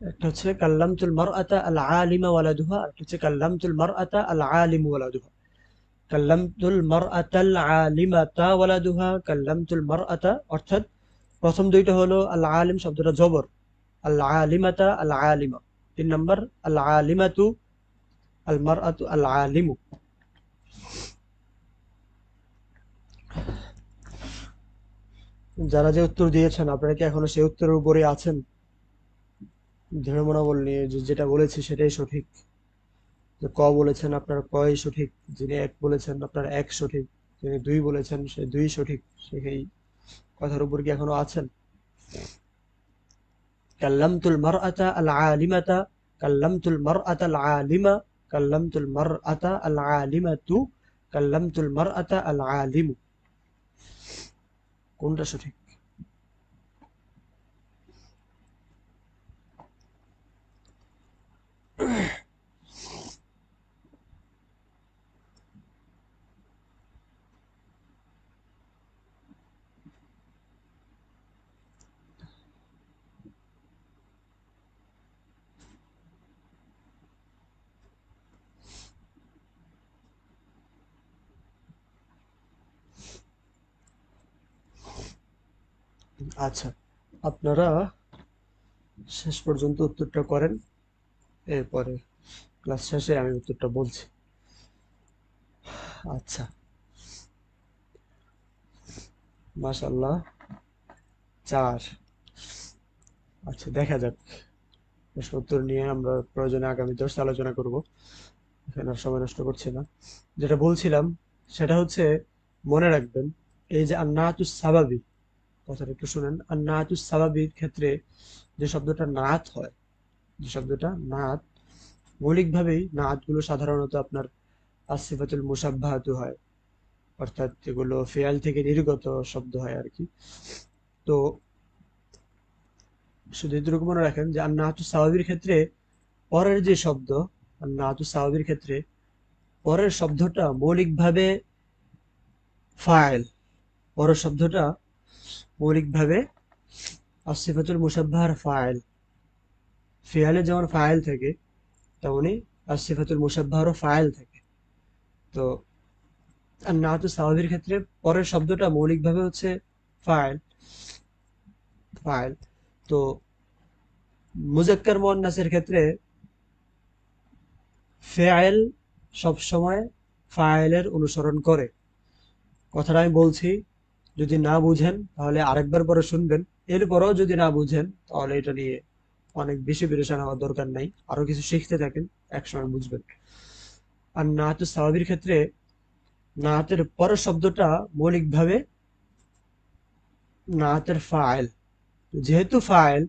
একটা হচ্ছে কাল্লামতুল মারআতা আল আলিমা ওয়ালাদুহা, আর একটা হচ্ছে কাল্লামতুল মারআতা আল আলিমু ওয়ালাদুহা। কাল্লামতুল মারআতাল আলিমাতা ওয়ালাদুহা, কাল্লামতুল মারআতা, অর্থাৎ প্রথম দুইটা হলো আল আলিম শব্দটা জবর, আল আলিমাতা আল আলিমা। 3 নম্বর আল আলিমাতু আল মারআতু আল আলিমু। যারা যে উত্তর দিয়েছেন আপনারা কি এখনো সেই উত্তরের উপরে আছেন? দৃঢ় মনোবল নিয়ে যে যেটা বলেছি সেটাই সঠিক। যে ক বলেছেন আপনার কই সঠিক, যিনি এক বলেছেন আপনার এক সঠিক, যিনি দুই বলেছেন সে দুই সঠিক, সেই কথার উপর কি এখনো আছেন? কাল্লামতুল মারআতা আল আলিমাতা, কাল্লামতুল মারআতা আল আলিমা, কাল্লামতুল মারআতা আল আলিমাতু, কাল্লামতুল মারআতা আল আলিমু। কোনটা সঠিক? আচ্ছা, আপনারা শেষ পর্যন্ত উত্তরটা করেন, এরপরে ক্লাস শেষে আমি উত্তরটা বলছি। আচ্ছা, মাশাআল্লাহ, 4। আচ্ছা, দেখা যাক। প্রশ্ন উত্তর নিয়ে আমরা প্রয়োজনে আগামী দর্শে আলোচনা করব, এখানে আর সময় নষ্ট করছি না। যেটা বলছিলাম সেটা হচ্ছে, মনে রাখবেন এই যে আন্নাতুস সাবাবি, কথাটা একটু শুনেন। আন্নাতুস সাবাবির ক্ষেত্রে যে শব্দটা নাত হয়, যে শব্দটা নাত, মৌলিকভাবেই নাতগুলো সাধারণত আপনার আসিফাতুল মুসাব্বাহাতু হয়, অর্থাৎ এগুলো ফেয়াল থেকে নির্গত শব্দ হয় আর কি। তো শুধু এটুকু মনে রাখেন যে আন্নাতুস সাওয়াবির ক্ষেত্রে পরের যে শব্দ, আন্নাতুস সাওয়াবির ক্ষেত্রে পরের শব্দটা মৌলিকভাবে ফাইল, পরের শব্দটা মৌলিকভাবে আসিফাতুল মুসাব্বাহার ফাইল। ফিয়ালে যেমন ফাইল থাকে, তেমনি আসিফাতুল মুসাব্বাহারও ফাইল থাকে। তো আন্নাতুস সাওয়াবির ক্ষেত্রে পরের শব্দটা মৌলিকভাবে হচ্ছে ফাইল, ফাইল। তো মুজাক্কার মুয়ান্নাসের ক্ষেত্রে ফেআইল সবসময় ফাইলের অনুসরণ করে। কথাটা আমি বলছি, যদি না বুঝেন তাহলে আরেকবার পরে শুনবেন। এরপরেও যদি না বুঝেন তাহলে এটা নিয়ে অনেক বেশি পেরেশান হওয়ার দরকার নাই, আরো কিছু শিখতে থাকেন, একসময় বুঝবেন। আর নাহাতু সাওয়াবির ক্ষেত্রে নাহাতের পরের শব্দটা মৌলিকভাবে নাহাতের ফাইল। যেহেতু ফাইল,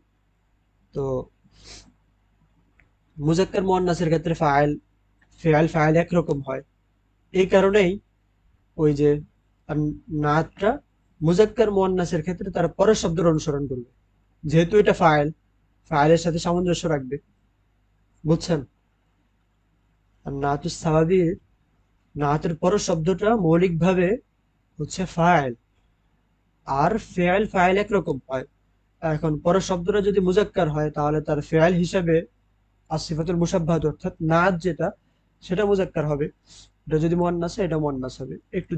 তো মুজাক্কার মুয়ান্নাসের ক্ষেত্রে ফাইল ফেআল ফাইল একরকম হয়। এই কারণেই ওই যে নাতটা মুজাক্কার মুয়ান্নাসের ক্ষেত্রে তার পরের শব্দের অনুসরণ করবে, যেহেতু এটা ফাইল, ফাইলের সাথে সামঞ্জস্য রাখবে। বুঝছেন? আর নাতুস সাওয়াবির নাতের পরের শব্দটা মৌলিকভাবে হচ্ছে ফাইল, আর ফেআল ফাইল একরকম হয়। এখন পরের শব্দটা যদি মুজাক্কার হয় তাহলে তার ফেআল হিসাবে আসিফাতুল মুসাব্বাহাত, অর্থাৎ নাত যেটা, সেটা মুজাক্কার হবে। এটা যদি মুয়ান্নাস হয়, এটা মুয়ান্নাস হবে। একটু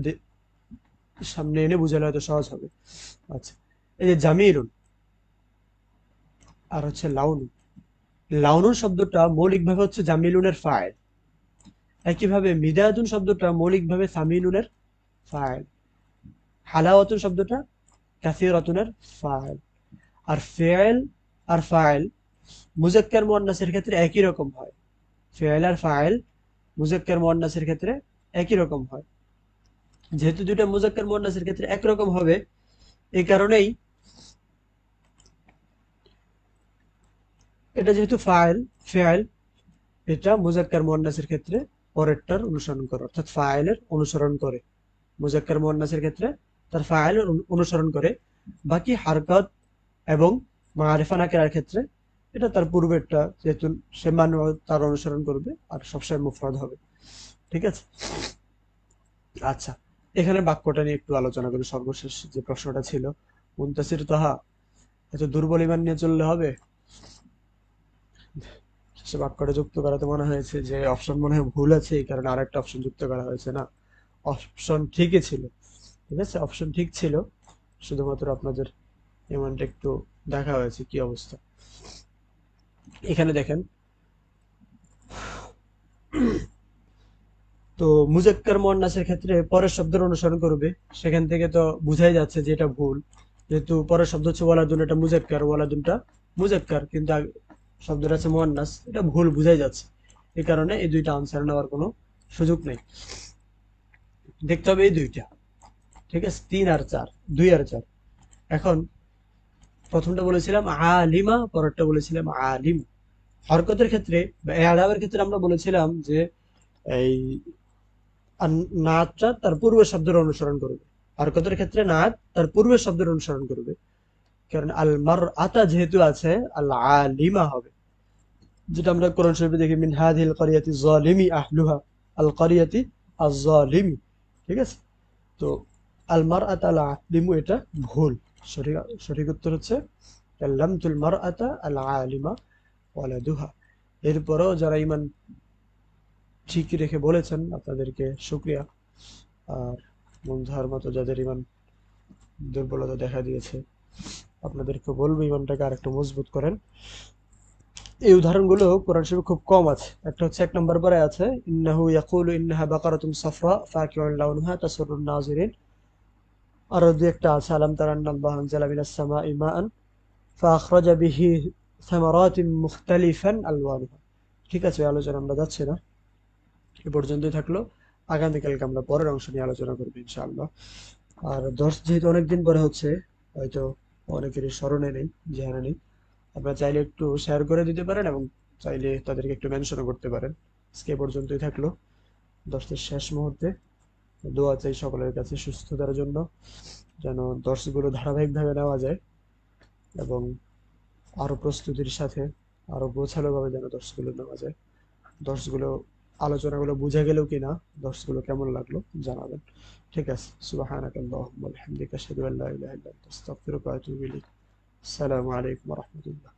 সামনে এনে বুঝালে হয়তো সহজ হবে। আচ্ছা, এই যে জামিরুন আর হচ্ছে লাউনুন, লাউনুন শব্দটা মৌলিকভাবে হচ্ছে জামিলুনের ফাইল। একইভাবে মিদাদুন শব্দটা মৌলিকভাবে সামিনুনের ফাইল। হালাওয়াতুন শব্দটা কাসিরাতুনের ফাইল। আর ফেল আর ফাইল মুজাক্কার মুয়ান্নাসের ক্ষেত্রে একই রকম হয়। ফেল আর ফাইল মুজাক্কার মুয়ান্নাসের ক্ষেত্রে একই রকম হয়। যেহেতু দুইটা মুজাক্কার মুয়ান্নাসের ক্ষেত্রে একরকম হবে, এই কারণেই এটা যেহেতু ফাইল, ফেল, এটা মুজাক্কার মুয়ান্নাসের ক্ষেত্রে পরেরটার অনুসরণ করে, অর্থাৎ ফাইলের অনুসরণ করে। মুজাক্কার মুয়ান্নাসের ক্ষেত্রে তার ফাইলের অনুসরণ করে। বাকি হারকাত এবং মারিফা নাকিরার ক্ষেত্রে এটা তার পূর্বেরটা, যেহেতু সে মানু তার অনুসরণ করবে আর সবসময় মুফরাদ হবে। ঠিক আছে? আচ্ছা, এখানে বাক্যটা নিয়ে একটু আলোচনা করি। সর্বশেষ যে প্রশ্নটা ছিল, মুনতাসির তাহা, এত দুর্বল ইমান নিয়ে চললে হবে? সে বাক্যটা যুক্ত করাতে মনে হয়েছে যে অপশন মনে হয় ভুল আছে, এই কারণে আরেকটা অপশন যুক্ত করা হয়েছে। না, অপশন ঠিকই ছিল। ঠিক আছে, অপশন ঠিক ছিল, শুধুমাত্র আপনাদের ইমানটা একটু দেখা হয়েছে কি অবস্থা। এখানে দেখেন, তো মুজাক্কার মুয়ান্নাসের ক্ষেত্রে পরের শব্দের অনুসরণ করবে। সেখান থেকে তো বুঝাই যাচ্ছে যে এটা ভুল, যেহেতু পরের শব্দ হচ্ছে ওয়ালাদুন, এটা মুজাক্কার, ওয়ালাদুনটা মুজাক্কার, কিন্তু শব্দটা আছে মুয়ান্নাস, এটা ভুল বুঝাই যাচ্ছে। এই কারণে এই দুইটা আনসার নেওয়ার কোনো সুযোগ নেই। দেখতে হবে এই দুইটা। ঠিক আছে, 3 আর 4, 2 আর 4। এখন প্রথমটা বলেছিলাম আলিমা, পরেরটা বলেছিলাম আলিম। হরকতের ক্ষেত্রে বা এরাবের ক্ষেত্রে আমরা বলেছিলাম যে এই নাতটা তার পূর্বের শব্দের অনুসরণ করবে। হরকতের ক্ষেত্রে নাত তার পূর্বের শব্দের অনুসরণ করবে, কারণ আল মার আতা যেহেতু আছে, আল আলিমা হবে। যেটা আমরা কোরআন শরীফে দেখি, মিন হাদিল কারিয়াতি যালিমি আহলুহা, আল কারিয়াতি আয-যালিমি। ঠিক আছে? তো আল মার আতা আল আলিমু, এটা ভুল। সঠিক সঠিক উত্তর হচ্ছে কাল্লামতুল মার আতা আল আলিমা ওয়ালাদুহা। এরপরেও যারা ইমান ঠিক রেখে বলেছেন, আপনাদেরকে শুকরিয়া। আর মন মতো যাদের ইমান দুর্বলতা দেখা দিয়েছে, আপনাদেরকে বলবো ইমানটাকে আরেকটু মজবুত করেন। এই উদাহরণগুলো কোরআন শরীফে খুব কম আছে। একটা হচ্ছে 1 নম্বর পারায় আছে, ইন্নাহু ইয়াকুলু ইন্নাহা বাকারাতুন সাফরা ফাকিউন লাউনুহা তাসুরুন নাজিরিন। আরো দুই একটা আছে, আলাম তারা আন্নাল্লাহা আনজালা মিনাস সামাই মাআন ফাআখরাজা বিহি সামারাতিন মুখতালিফান আলওয়ানুহা। ঠিক আছে, ওই আলোচনা আমরা যাচ্ছি না, এ পর্যন্তই থাকলো। আগামীকালকে আমরা পরের অংশ নিয়ে আলোচনা করবো ইনশাআল্লাহ। আর দর্শ যেহেতু অনেকদিন পরে হচ্ছে, হয়তো অনেকেরই স্মরণে নেই, ধ্যানে নেই, আপনারা চাইলে একটু শেয়ার করে দিতে পারেন এবং চাইলে তাদেরকে একটু মেনশনও করতে পারেন। আজকে এ পর্যন্তই থাকলো। দর্শের শেষ মুহূর্তে দোয়া চাই সকলের কাছে সুস্থতার জন্য, যেন দর্শগুলো ধারাবাহিকভাবে নেওয়া যায় এবং আরো প্রস্তুতির সাথে আরো গোছালোভাবে যেন দর্শগুলো নেওয়া যায়। দর্শগুলো আলোচনাগুলো বুঝে গেলেও কিনা, দর্শগুলো কেমন লাগলো জানাবেন। ঠিক আছে, সুবহানাকাল্লাহুম্মা ওয়া বিহামদিকা আশহাদু আল্লা ইলাহা ইল্লা আনতা আস্তাগফিরুকা ওয়া আতুবু ইলাইক। আসসালামু আলাইকুম ওয়া রাহমাতুল্লাহ।